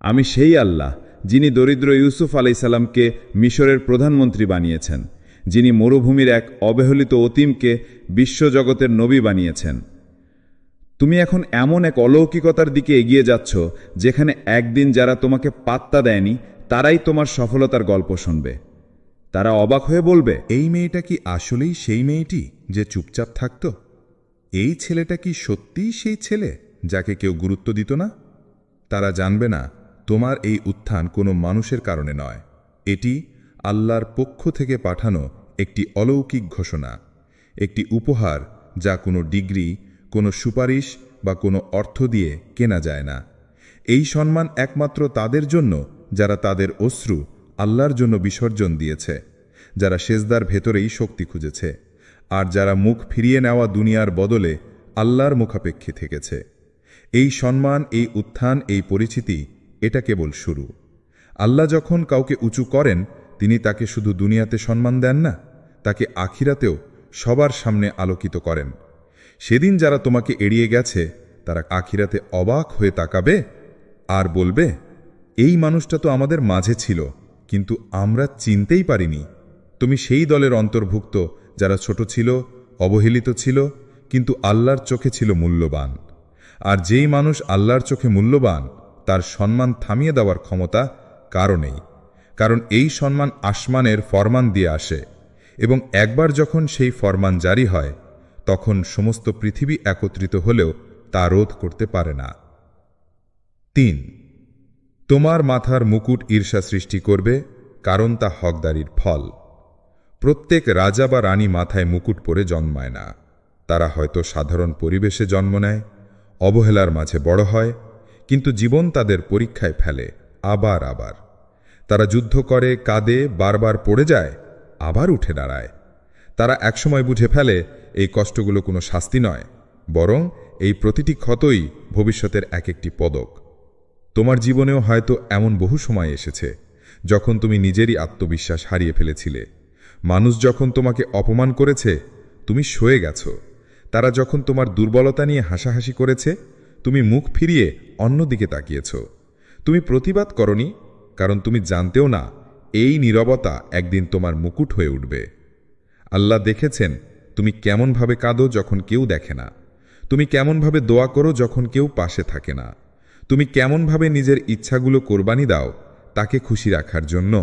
আমি সেই আল্লাহ যিনি দরিদ্র ইউসুফ আলাইসাল্লামকে মিশরের প্রধানমন্ত্রী বানিয়েছেন, যিনি মরুভূমির এক অবহেলিত অতীমকে বিশ্বজগতের নবী বানিয়েছেন। তুমি এখন এমন এক অলৌকিকতার দিকে এগিয়ে যাচ্ছ যেখানে একদিন যারা তোমাকে পাত্তা দেয়নি তারাই তোমার সফলতার গল্প শুনবে। তারা অবাক হয়ে বলবে, এই মেয়েটা কি আসলেই সেই মেয়েটি যে চুপচাপ থাকত? এই ছেলেটা কি সত্যিই সেই ছেলে যাকে কেউ গুরুত্ব দিত না? তারা জানবে না তোমার এই উত্থান কোনো মানুষের কারণে নয়, এটি আল্লাহর পক্ষ থেকে পাঠানো একটি অলৌকিক ঘোষণা, একটি উপহার যা কোনো ডিগ্রি, কোনো সুপারিশ বা কোনো অর্থ দিয়ে কেনা যায় না। এই সম্মান একমাত্র তাদের জন্য যারা তাদের অশ্রু আল্লাহর জন্য বিসর্জন দিয়েছে, যারা সেজদার ভেতরেই শক্তি খুঁজেছে, আর যারা মুখ ফিরিয়ে নেওয়া দুনিয়ার বদলে আল্লাহর মুখাপেক্ষী থেকেছে। এই সম্মান, এই উত্থান, এই পরিচিতি, এটা কেবল শুরু। আল্লাহ যখন কাউকে উঁচু করেন তিনি তাকে শুধু দুনিয়াতে সম্মান দেন না, তাকে আখিরাতেও সবার সামনে আলোকিত করেন। সেদিন যারা তোমাকে এড়িয়ে গেছে তারা আখিরাতে অবাক হয়ে তাকাবে আর বলবে, এই মানুষটা তো আমাদের মাঝে ছিল কিন্তু আমরা চিনতেই পারিনি। তুমি সেই দলের অন্তর্ভুক্ত যারা ছোট ছিল, অবহেলিত ছিল, কিন্তু আল্লাহর চোখে ছিল মূল্যবান। আর যেই মানুষ আল্লাহর চোখে মূল্যবান তার সম্মান থামিয়ে দেওয়ার ক্ষমতা কারো নেই, কারণ এই সম্মান আসমানের ফরমান দিয়ে আসে এবং একবার যখন সেই ফরমান জারি হয় তখন সমস্ত পৃথিবী একত্রিত হলেও তা রোধ করতে পারে না। 3, তোমার মাথার মুকুট ঈর্ষা সৃষ্টি করবে, কারণ তা হকদারির ফল। প্রত্যেক রাজা বা রানী মাথায় মুকুট পরে জন্মায় না। তারা হয়তো সাধারণ পরিবেশে জন্ম নেয়, অবহেলার মাঝে বড় হয়, কিন্তু জীবন তাদের পরীক্ষায় ফেলে আবার আবার। তারা যুদ্ধ করে, কাঁদে, বারবার পড়ে যায়, আবার উঠে দাঁড়ায়। তারা একসময় বুঝে ফেলে এই কষ্টগুলো কোনো শাস্তি নয়, বরং এই প্রতিটি ক্ষতই ভবিষ্যতের এক একটি পদক। তোমার জীবনেও হয়তো এমন বহু সময় এসেছে যখন তুমি নিজেরই আত্মবিশ্বাস হারিয়ে ফেলেছিলে। মানুষ যখন তোমাকে অপমান করেছে তুমি সয়ে গেছ। তারা যখন তোমার দুর্বলতা নিয়ে হাসাহাসি করেছে তুমি মুখ ফিরিয়ে অন্যদিকে তাকিয়েছ। তুমি প্রতিবাদ করনি, কারণ তুমি জানতেও না এই নীরবতা একদিন তোমার মুকুট হয়ে উঠবে। আল্লাহ দেখেছেন তুমি কেমনভাবে কাঁদো যখন কেউ দেখে না, তুমি কেমনভাবে দোয়া করো যখন কেউ পাশে থাকে না, তুমি কেমনভাবে নিজের ইচ্ছাগুলো কোরবানি দাও তাকে খুশি রাখার জন্য,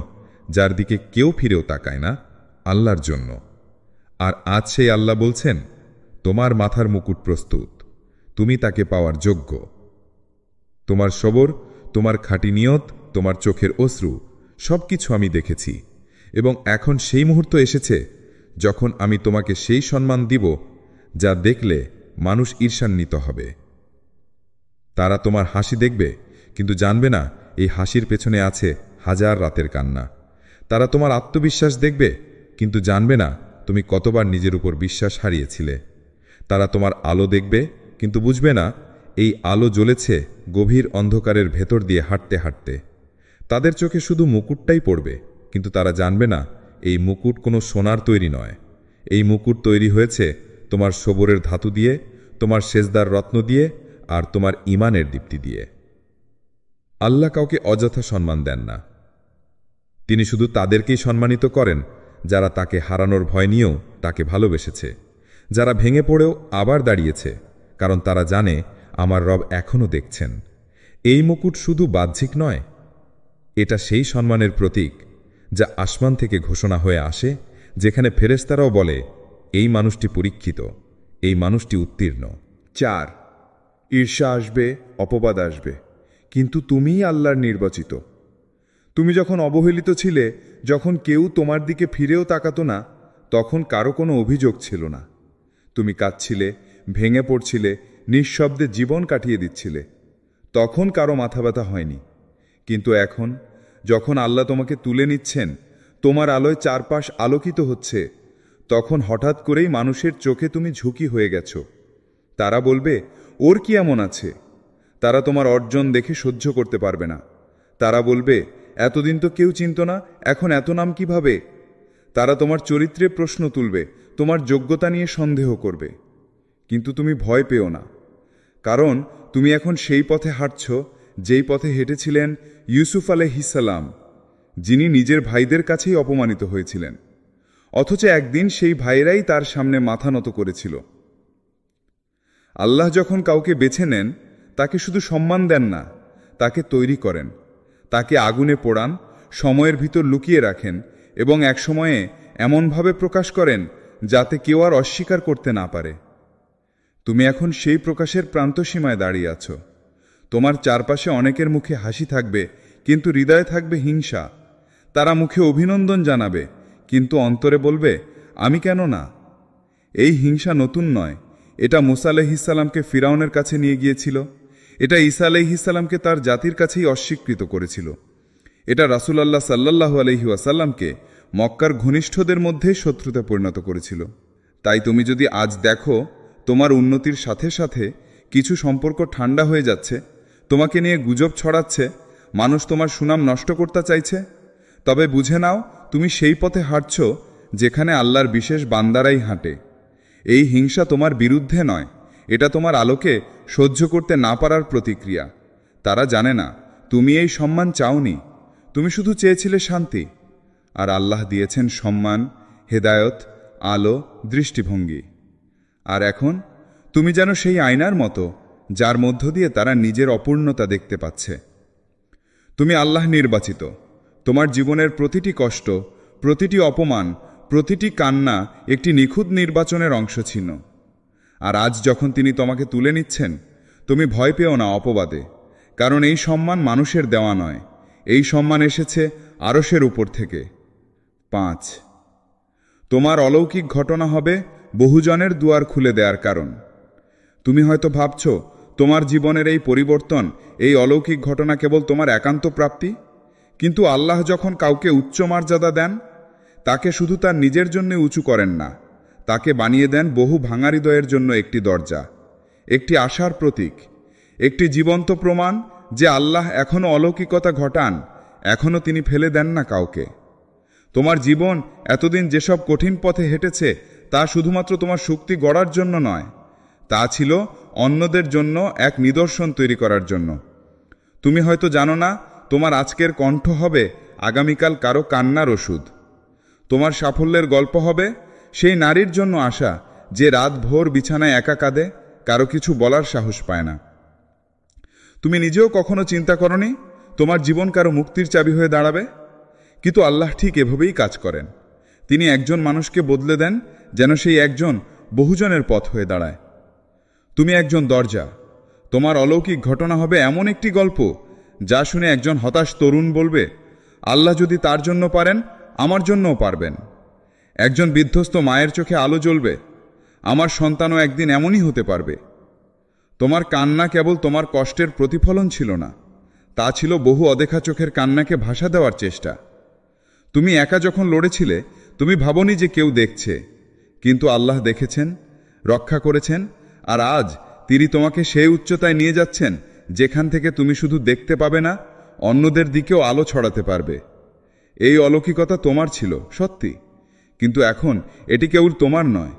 যার দিকে কেউ ফিরেও তাকায় না, আল্লাহর জন্য। আর আজ সেই আল্লাহ বলছেন, তোমার মাথার মুকুট প্রস্তুত, তুমি তাকে পাওয়ার যোগ্য। তোমার সবর, তোমার খাঁটি নিয়ত, তোমার চোখের অশ্রু সবকিছু আমি দেখেছি এবং এখন সেই মুহূর্ত এসেছে যখন আমি তোমাকে সেই সম্মান দিব যা দেখলে মানুষ ঈর্ষান্বিত হবে। তারা তোমার হাসি দেখবে, কিন্তু জানবে না এই হাসির পেছনে আছে হাজার রাতের কান্না। তারা তোমার আত্মবিশ্বাস দেখবে, কিন্তু জানবে না তুমি কতবার নিজের উপর বিশ্বাস হারিয়েছিলে। তারা তোমার আলো দেখবে, কিন্তু বুঝবে না এই আলো জ্বলেছে গভীর অন্ধকারের ভেতর দিয়ে হাঁটতে হাঁটতে। তাদের চোখে শুধু মুকুটটাই পড়বে, কিন্তু তারা জানবে না এই মুকুট কোনো সোনার তৈরি নয়। এই মুকুট তৈরি হয়েছে তোমার সবরের ধাতু দিয়ে, তোমার সেজদার রত্ন দিয়ে, আর তোমার ঈমানের দীপ্তি দিয়ে। আল্লাহ কাউকে অযথা সম্মান দেন না। তিনি শুধু তাদেরকেই সম্মানিত করেন যারা তাকে হারানোর ভয় নিয়েও তাকে ভালোবেসেছে, যারা ভেঙে পড়েও আবার দাঁড়িয়েছে, কারণ তারা জানে আমার রব এখনও দেখছেন। এই মুকুট শুধু বাহ্যিক নয়, এটা সেই সম্মানের প্রতীক যা আসমান থেকে ঘোষণা হয়ে আসে, যেখানে ফেরেশতারাও বলে এই মানুষটি পরীক্ষিত, এই মানুষটি উত্তীর্ণ। 4. ঈর্ষা আসবে, অপবাদ আসবে, কিন্তু তুমিই আল্লাহর নির্বাচিত। তুমি যখন অবহেলিত ছিলে, যখন কেউ তোমার দিকে ফিরেও তাকাতো না, তখন কারো কোনো অভিযোগ ছিল না। তুমি কাঁদছিলে, ভেঙে পড়ছিলে, নিঃশব্দে জীবন কাটিয়ে দিচ্ছিলে, তখন কারো মাথা ব্যথা হয়নি। কিন্তু এখন যখন আল্লাহ তোমাকে তুলে নিচ্ছেন, তোমার আলোয় চারপাশ আলোকিত হচ্ছে, তখন হঠাৎ করেই মানুষের চোখে তুমি ঝুঁকি হয়ে গেছো। তারা বলবে, ওর কি এমন আছে? তারা তোমার অর্জন দেখে সহ্য করতে পারবে না। তারা বলবে, এতদিন তো কেউ চিনত না, এখন এত নাম কিভাবে? তারা তোমার চরিত্রে প্রশ্ন তুলবে, তোমার যোগ্যতা নিয়ে সন্দেহ করবে। কিন্তু তুমি ভয় পেও না, কারণ তুমি এখন সেই পথে হাঁটছ যেই পথে হেঁটেছিলেন ইউসুফ আলাইহিসসালাম, যিনি নিজের ভাইদের কাছেই অপমানিত হয়েছিলেন, অথচ একদিন সেই ভাইরাই তার সামনে মাথা নত করেছিল। আল্লাহ যখন কাউকে বেছে নেন, তাকে শুধু সম্মান দেন না, তাকে তৈরি করেন, তাকে আগুনে পোড়ান, সময়ের ভিতর লুকিয়ে রাখেন এবং একসময়ে এমনভাবে প্রকাশ করেন যাতে কেউ আর অস্বীকার করতে না পারে। তুমি এখন সেই প্রকাশের প্রান্তসীমায় দাঁড়িয়ে আছো। তোমার চারপাশে অনেকের মুখে হাসি থাকবে, কিন্তু হৃদয়ে থাকবে হিংসা। তারা মুখে অভিনন্দন জানাবে, কিন্তু অন্তরে বলবে, আমি কেন না? এই হিংসা নতুন নয়। এটা মুসা আলাইহিসসালামকে ফিরাউনের কাছে নিয়ে গিয়েছিল। এটা ঈসা আলাইহিসসালামকে তার জাতির কাছেই অস্বীকৃত করেছিল। এটা রাসূলুল্লাহ সাল্লাল্লাহু আলাইহি ওয়াসাল্লামকে মক্কার ঘনিষ্ঠদের মধ্যেই শত্রুতে পরিণত করেছিল। তাই তুমি যদি আজ দেখো তোমার উন্নতির সাথে সাথে কিছু সম্পর্ক ঠান্ডা হয়ে যাচ্ছে, তোমাকে নিয়ে গুজব ছড়াচ্ছে, মানুষ তোমার সুনাম নষ্ট করতে চাইছে, তবে বুঝে নাও তুমি সেই পথে হাঁটছ যেখানে আল্লাহর বিশেষ বান্দারাই হাঁটে। এই হিংসা তোমার বিরুদ্ধে নয়, এটা তোমার আলোকে সহ্য করতে না পারার প্রতিক্রিয়া। তারা জানে না তুমি এই সম্মান চাওনি, তুমি শুধু চেয়েছিলে শান্তি, আর আল্লাহ দিয়েছেন সম্মান, হেদায়ত, আলো, দৃষ্টিভঙ্গি। আর এখন তুমি যেন সেই আয়নার মতো যার মধ্য দিয়ে তারা নিজের অপূর্ণতা দেখতে পাচ্ছে। তুমি আল্লাহ নির্বাচিত। তোমার জীবনের প্রতিটি কষ্ট, প্রতিটি অপমান, প্রতিটি কান্না একটি নিখুঁত নির্বাচনের অংশ ছিল। আর আজ যখন তিনি তোমাকে তুলে নিচ্ছেন, তুমি ভয় পেও না অপবাদে, কারণ এই সম্মান মানুষের দেওয়া নয়, এই সম্মান এসেছে আরশের উপর থেকে। 5. তোমার অলৌকিক ঘটনা হবে বহুজনের দুয়ার খুলে দেওয়ার কারণ। তুমি হয়তো ভাবছ তোমার জীবনের এই পরিবর্তন, এই অলৌকিক ঘটনা কেবল তোমার একান্ত প্রাপ্তি, কিন্তু আল্লাহ যখন কাউকে উচ্চ মর্যাদা দেন, তাকে শুধু তার নিজের জন্য উঁচু করেন না, তাকে বানিয়ে দেন বহু ভাঙা হৃদয়ের জন্য একটি দরজা, একটি আশার প্রতীক, একটি জীবন্ত প্রমাণ যে আল্লাহ এখনও অলৌকিকতা ঘটান, এখনও তিনি ফেলে দেন না কাউকে। তোমার জীবন এতদিন যেসব কঠিন পথে হেঁটেছে, তা শুধুমাত্র তোমার শক্তি গড়ার জন্য নয়, তা ছিল অন্যদের জন্য এক নিদর্শন তৈরি করার জন্য। তুমি হয়তো জানো না, তোমার আজকের কণ্ঠ হবে আগামীকাল কারো কান্নার ওষুধ। তোমার সাফল্যের গল্প হবে সেই নারীর জন্য আশা, যে রাত ভোর বিছানায় একা কাঁদে, কারো কিছু বলার সাহস পায় না। তুমি নিজেও কখনো চিন্তা করনি তোমার জীবন কারো মুক্তির চাবি হয়ে দাঁড়াবে, কিন্তু আল্লাহ ঠিক এভাবেই কাজ করেন। তিনি একজন মানুষকে বদলে দেন যেন সেই একজন বহুজনের পথ হয়ে দাঁড়ায়। তুমি একজন দরজা। তোমার অলৌকিক ঘটনা হবে এমন একটি গল্প যা শুনে একজন হতাশ তরুণ বলবে, আল্লাহ যদি তার জন্য পারেন, আমার জন্যও পারবেন। একজন বিধ্বস্ত মায়ের চোখে আলো জ্বলবে, আমার সন্তানও একদিন এমনই হতে পারবে। তোমার কান্না কেবল তোমার কষ্টের প্রতিফলন ছিল না, তা ছিল বহু অদেখা চোখের কান্নাকে ভাষা দেওয়ার চেষ্টা। তুমি একা যখন লড়েছিলে, তুমি ভাবনি যে কেউ দেখছে, কিন্তু আল্লাহ দেখেছেন, রক্ষা করেছেন, আর আজ তিনি তোমাকে সেই উচ্চতায় নিয়ে যাচ্ছেন যেখান থেকে তুমি শুধু দেখতে পাবে না, অন্যদের দিকেও আলো ছড়াতে পারবে। এই অলৌকিকতা তোমার ছিল সত্যি, কিন্তু এখন এটি কেবল তোমার নয়,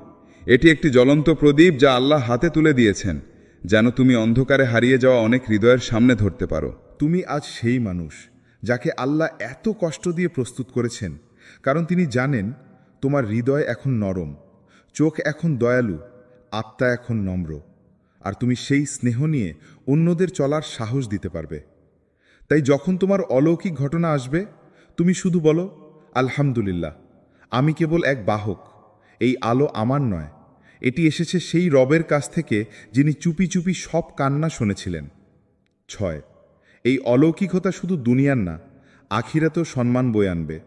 এটি একটি জ্বলন্ত প্রদীপ যা আল্লাহ হাতে তুলে দিয়েছেন, যেন তুমি অন্ধকারে হারিয়ে যাওয়া অনেক হৃদয়ের সামনে ধরতে পারো। তুমি আজ সেই মানুষ যাকে আল্লাহ এত কষ্ট দিয়ে প্রস্তুত করেছেন, কারণ তিনি জানেন তোমার হৃদয় এখন নরম, চোখ এখন দয়ালু, আত্মা এখন নম্র, আর তুমি সেই স্নেহ নিয়ে অন্যদের চলার সাহস দিতে পারবে। তাই যখন তোমার অলৌকিক ঘটনা আসবে, তুমি শুধু বলো, আলহামদুলিল্লাহ, আমি কেবল এক বাহক, এই আলো আমার নয়, এটি এসেছে সেই রবের কাছ থেকে যিনি চুপি চুপি সব কান্না শুনেছিলেন। 6, এই অলৌকিকতা শুধু দুনিয়ার না, আখিরাতেও সম্মান বয়ে আনবে।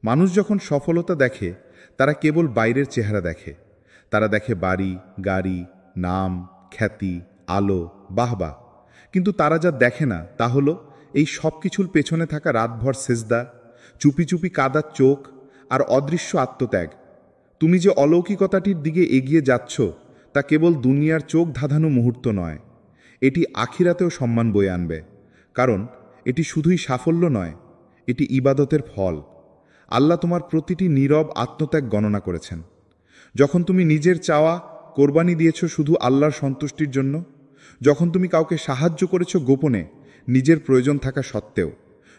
মানুষ যখন সফলতা দেখে, তারা কেবল বাইরের চেহারা দেখে, তারা দেখে বাড়ি, গাড়ি, নাম, খ্যাতি, আলো, বাহবা, কিন্তু তারা যা দেখে না তা হলো এই সব কিছুর পেছনে থাকা রাতভর সেজদা, চুপি চুপি কাদা চোখ আর অদৃশ্য আত্মত্যাগ। তুমি যে অলৌকিকতাটির দিকে এগিয়ে যাচ্ছ, তা কেবল দুনিয়ার চোখ ধাঁধানো মুহূর্ত নয়, এটি আখিরাতেও সম্মান বয়ে আনবে। কারণ এটি শুধুই সাফল্য নয়, এটি ইবাদতের ফল। আল্লাহ তোমার প্রতিটি নীরব আত্মত্যাগ গণনা করেছেন। যখন তুমি নিজের চাওয়া কোরবানি দিয়েছ শুধু আল্লাহর সন্তুষ্টির জন্য, যখন তুমি কাউকে সাহায্য করেছ গোপনে নিজের প্রয়োজন থাকা সত্ত্বেও,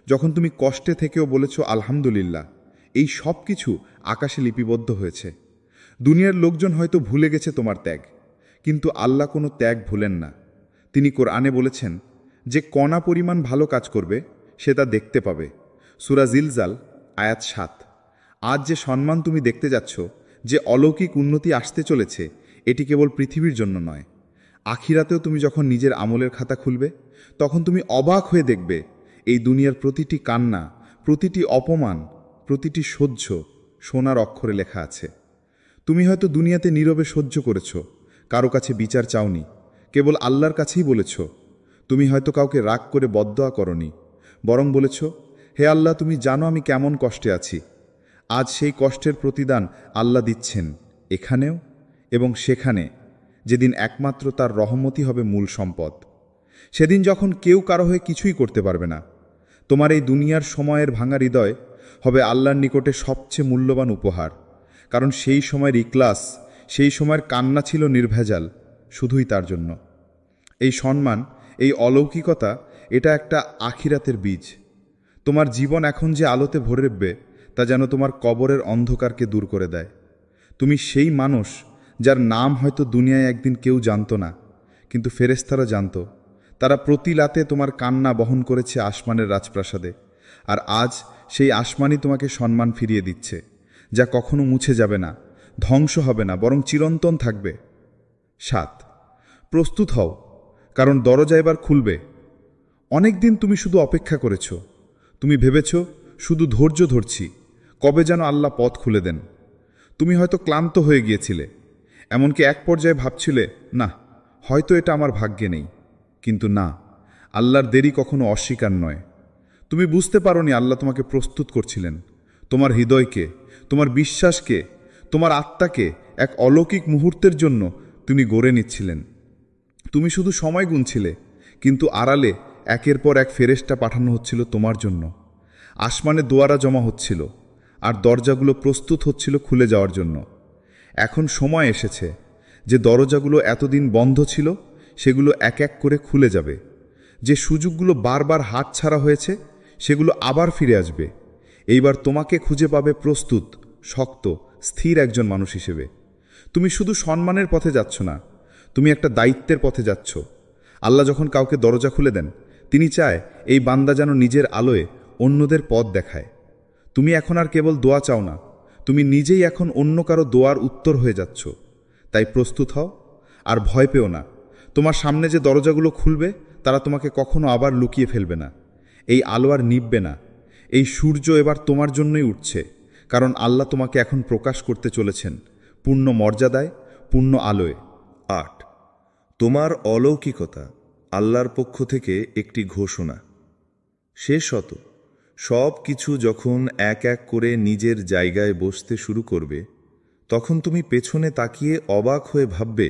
যখন তুমি কষ্টে থেকেও বলেছ আলহামদুলিল্লাহ, এই সব কিছু আকাশে লিপিবদ্ধ হয়েছে। দুনিয়ার লোকজন হয়তো ভুলে গেছে তোমার ত্যাগ, কিন্তু আল্লাহ কোনো ত্যাগ ভুলেন না। তিনি কোরআনে বলেছেন, যে কণা পরিমাণ ভালো কাজ করবে সে তা দেখতে পাবে। সূরা জিলজাল আয়াত 7। আজ যে সম্মান তুমি দেখতে যাচ্ছ, যে অলৌকিক উন্নতি আসতে চলেছে, এটি কেবল পৃথিবীর জন্য নয়, আখিরাতেও তুমি যখন নিজের আমলের খাতা খুলবে, তখন তুমি অবাক হয়ে দেখবে এই দুনিয়ার প্রতিটি কান্না, প্রতিটি অপমান, প্রতিটি সহ্য সোনার অক্ষরে লেখা আছে। তুমি হয়তো দুনিয়াতে নীরবে সহ্য করেছ, কারো কাছে বিচার চাওনি, কেবল আল্লাহর কাছেই বলেছ। তুমি হয়তো কাউকে রাগ করে বদদোয়া করনি, বরং বলেছ, হে আল্লাহ, তুমি জানো আমি কেমন কষ্টে আছি। আজ সেই কষ্টের প্রতিদান আল্লাহ দিচ্ছেন এখানেও এবং সেখানে, যেদিন একমাত্র তার রহমতই হবে মূল সম্পদ। সেদিন যখন কেউ কারো হয়ে কিছুই করতে পারবে না, তোমার এই দুনিয়ার সময়ের ভাঙা হৃদয় হবে আল্লাহর নিকটে সবচেয়ে মূল্যবান উপহার। কারণ সেই সময়ের ইখলাস, সেই সময়ের কান্না ছিল নির্ভেজাল, শুধুই তার জন্য। এই সম্মান, এই অলৌকিকতা, এটা একটা আখিরাতের বীজ। তোমার জীবন এখন যে আলোতে ভরে উঠবে, তা যেন তোমার কবরের অন্ধকারকে দূর করে দেয়। তুমি সেই মানুষ যার নাম হয়তো দুনিয়ায় একদিন কেউ জানত না, কিন্তু ফেরেশতারা জানত। তারা প্রতি রাতে তোমার কান্না বহন করেছে আসমানের রাজপ্রাসাদে, আর আজ সেই আসমানই তোমাকে সম্মান ফিরিয়ে দিচ্ছে, যা কখনো মুছে যাবে না, ধ্বংস হবে না, বরং চিরন্তন থাকবে। 7, প্রস্তুত হও, কারণ দরজা এবার খুলবে। অনেক দিন তুমি শুধু অপেক্ষা করেছ, তুমি ভেবেছ শুধু ধৈর্য ধরছি, কবে যেন আল্লাহ পথ খুলে দেন। তুমি হয়তো ক্লান্ত হয়ে গিয়েছিলে, এমনকি এক পর্যায়ে ভাবছিলে, না, হয়তো এটা আমার ভাগ্যে নেই। কিন্তু না, আল্লাহর দেরি কখনো অস্বীকার নয়। তুমি বুঝতে পারোনি আল্লাহ তোমাকে প্রস্তুত করছিলেন, তোমার হৃদয়কে, তোমার বিশ্বাসকে, তোমার আত্মাকে এক অলৌকিক মুহূর্তের জন্য তিনি গড়ে নিচ্ছিলেন। তুমি শুধু সময় গুনছিলে, কিন্তু আড়ালে একের পর এক ফেরেশতা পাঠানো হচ্ছিল তোমার জন্য। আসমানে দোয়ারা জমা হচ্ছিল, আর দরজাগুলো প্রস্তুত হচ্ছিল খুলে যাওয়ার জন্য। এখন সময় এসেছে যে দরজাগুলো এতদিন বন্ধ ছিল, সেগুলো এক এক করে খুলে যাবে। যে সুযোগগুলো বারবার হাতছাড়া হয়েছে, সেগুলো আবার ফিরে আসবে। এইবার তোমাকে খুঁজে পাবে প্রস্তুত, শক্ত, স্থির একজন মানুষ হিসেবে। তুমি শুধু সম্মানের পথে যাচ্ছ না, তুমি একটা দায়িত্বের পথে যাচ্ছ। আল্লাহ যখন কাউকে দরজা খুলে দেন, তিনি চায় এই বান্দা যেন নিজের আলোয় অন্যদের পথ দেখায়। তুমি এখন আর কেবল দোয়া চাও না, তুমি নিজেই এখন অন্য কারো দোয়ার উত্তর হয়ে যাচ্ছ। তাই প্রস্তুত হও, আর ভয় পেও না। তোমার সামনে যে দরজাগুলো খুলবে, তারা তোমাকে কখনো আবার লুকিয়ে ফেলবে না। এই আলো আর নিভবে না। এই সূর্য এবার তোমার জন্যই উঠছে, কারণ আল্লাহ তোমাকে এখন প্রকাশ করতে চলেছেন পূর্ণ মর্যাদায়, পূর্ণ আলোয়। 8, তোমার অলৌকিকতা আল্লাহর পক্ষ থেকে একটি ঘোষণা। শেষত সব কিছু যখন এক এক করে নিজের জায়গায় বসতে শুরু করবে, তখন তুমি পেছনে তাকিয়ে অবাক হয়ে ভাববে,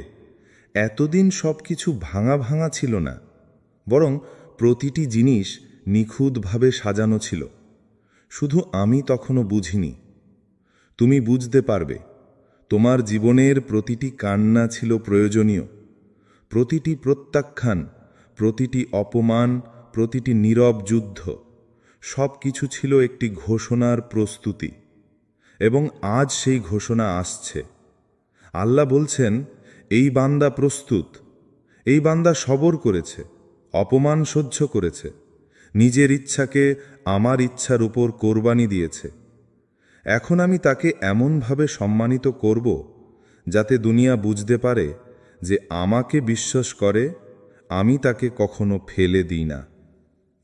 এতদিন সব কিছু ভাঙা ভাঙা ছিল না, বরং প্রতিটি জিনিস নিখুঁতভাবে সাজানো ছিল। শুধু আমি তখনও বুঝিনি। তুমি বুঝতে পারবে, তোমার জীবনের প্রতিটি কান্না ছিল প্রয়োজনীয়, প্রতিটি প্রত্যাখ্যান, প্রতিটি অপমান, প্রতিটি নীরব যুদ্ধ, সব কিছু ছিল একটি ঘোষণার প্রস্তুতি। এবং আজ সেই ঘোষণা আসছে। আল্লাহ বলছেন, এই বান্দা প্রস্তুত, এই বান্দা সবর করেছে, অপমান সহ্য করেছে, নিজের ইচ্ছাকে আমার ইচ্ছার উপর কোরবানি দিয়েছে। এখন আমি তাকে এমনভাবে সম্মানিত করব যাতে দুনিয়া বুঝতে পারে যে আমাকে বিশ্বাস করে, আমি তাকে কখনো ফেলে দিই না।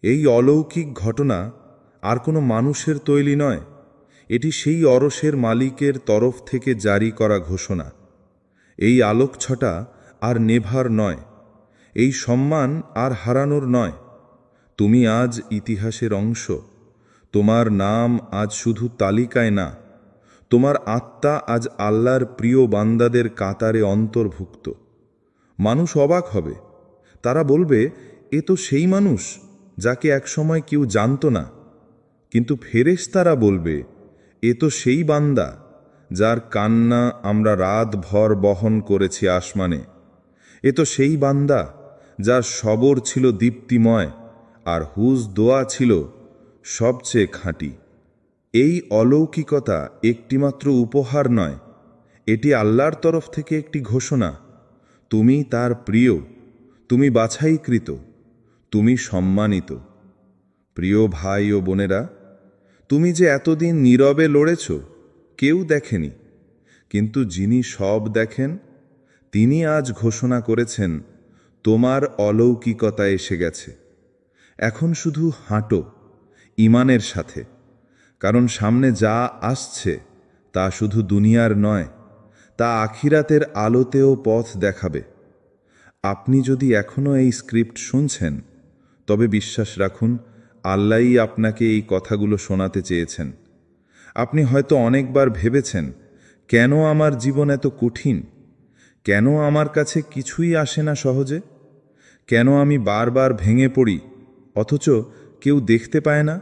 এই অলৌকিক ঘটনা আর কোনো মানুষের তৈরি নয়, এটি সেই অরসের মালিকের তরফ থেকে জারি করা ঘোষণা। এই আলোকছটা আর নেভার নয়, এই সম্মান আর হারানোর নয়। তুমি আজ ইতিহাসের অংশ। তোমার নাম আজ শুধু তালিকায় না, তোমার আত্মা আজ আল্লাহর প্রিয় বান্দাদের কাতারে অন্তর্ভুক্ত। মানুষ অবাক হবে, তারা বলবে, এ তো সেই মানুষ যাকে একসময় কেউ জানত না। কিন্তু ফেরেশতারা বলবে, এ তো সেই বান্দা যার কান্না আমরা রাতভর বহন করেছি আসমানে। এ তো সেই বান্দা যার সবর ছিল দীপ্তিময় আর হুজ দোয়া ছিল সবচেয়ে খাঁটি। এই অলৌকিকতা একটিমাত্র উপহার নয়, এটি আল্লাহর তরফ থেকে একটি ঘোষণা। তুমি তার প্রিয়, তুমি বাছাইকৃত, তুমি সম্মানিত। প্রিয় ভাই ও বোনেরা, তুমি যে এতদিন নীরবে লড়েছ, কেউ দেখেনি, কিন্তু যিনি সব দেখেন তিনি আজ ঘোষণা করেছেন, তোমার অলৌকিকতা এসে গেছে। এখন শুধু হাঁটো ঈমানের সাথে, কারণ সামনে যা আসছে তা শুধু দুনিয়ার নয়, তা আখিরাতের আলোতেও পথ দেখাবে। আপনি যদি এখনও এই স্ক্রিপ্ট শুনছেন, তবে বিশ্বাস রাখুন, আল্লাহই আপনাকে এই কথাগুলো শোনাতে চেয়েছেন। আপনি হয়তো অনেকবার ভেবেছেন, কেন আমার জীবন এত কঠিন, কেন আমার কাছে কিছুই আসে না সহজে, কেন আমি বারবার ভেঙে পড়ি অথচ কেউ দেখতে পায় না।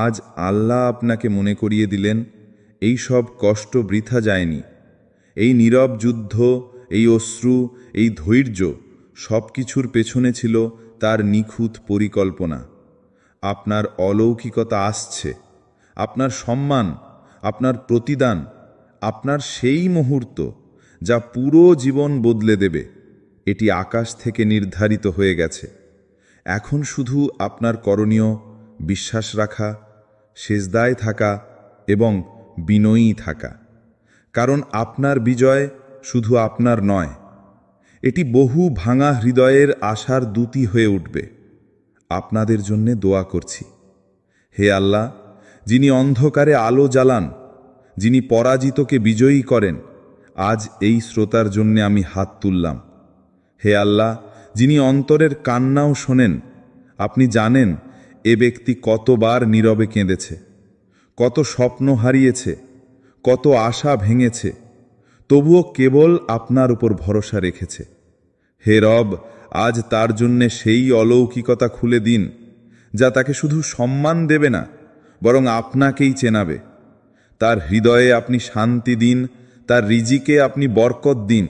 আজ আল্লাহ আপনাকে মনে করিয়ে দিলেন, এই সব কষ্ট বৃথা যায়নি। এই নীরব যুদ্ধ, এই অশ্রু, এই ধৈর্য, সব কিছুর পেছনে ছিল তার নিখুঁত পরিকল্পনা। আপনার অলৌকিকতা আসছে, আপনার সম্মান, আপনার প্রতিদান, আপনার সেই মুহূর্ত যা পুরো জীবন বদলে দেবে, এটি আকাশ থেকে নির্ধারিত হয়ে গেছে। এখন শুধু আপনার করণীয় বিশ্বাস রাখা, সেজদায় থাকা এবং বিনয়ী থাকা। কারণ আপনার বিজয় শুধু আপনার নয়, এটি বহু ভাঙা হৃদয়ের আশার দূতী হয়ে উঠবে। আপনাদের জন্যে দোয়া করছি। হে আল্লাহ, যিনি অন্ধকারে আলো জ্বালান, যিনি পরাজিতকে বিজয়ী করেন, আজ এই শ্রোতার জন্যে আমি হাত তুললাম। হে আল্লাহ, যিনি অন্তরের কান্নাও শোনেন, আপনি জানেন এ ব্যক্তি কতবার নীরবে কেঁদেছে, কত স্বপ্ন হারিয়েছে, কত আশা ভেঙেছে, তবুও কেবল আপনার উপর ভরসা রেখেছে। হে রব, আজ তার জন্যে সেই অলৌকিকতা খুলে দিন যা তাকে শুধু সম্মান দেবে না, বরং আপনাকেই চেনাবে। তার হৃদয়ে আপনি শান্তি দিন, তার রিজিকে আপনি বরকত দিন,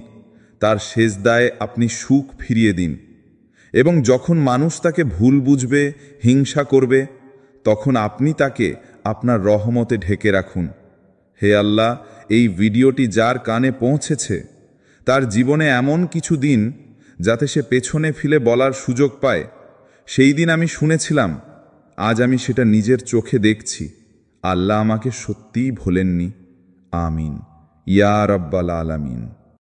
তার সেজদায় আপনি সুখ ফিরিয়ে দিন। এবং যখন মানুষ তাকে ভুল বুঝবে, হিংসা করবে, তখন আপনি তাকে আপনার রহমতে ঢেকে রাখুন। হে আল্লাহ, এই ভিডিওটি যার কানে পৌঁছেছে, তার জীবনে এমন কিছু দিন যাতে সে পেছনে ফিরে বলার সুযোগ পায়, সেই দিন আমি শুনেছিলাম, আজ আমি সেটা নিজের চোখে দেখছি। আল্লাহ আমাকে সত্যিই ভোলেননি। আমিন ইয়া রাব্বাল আলামিন।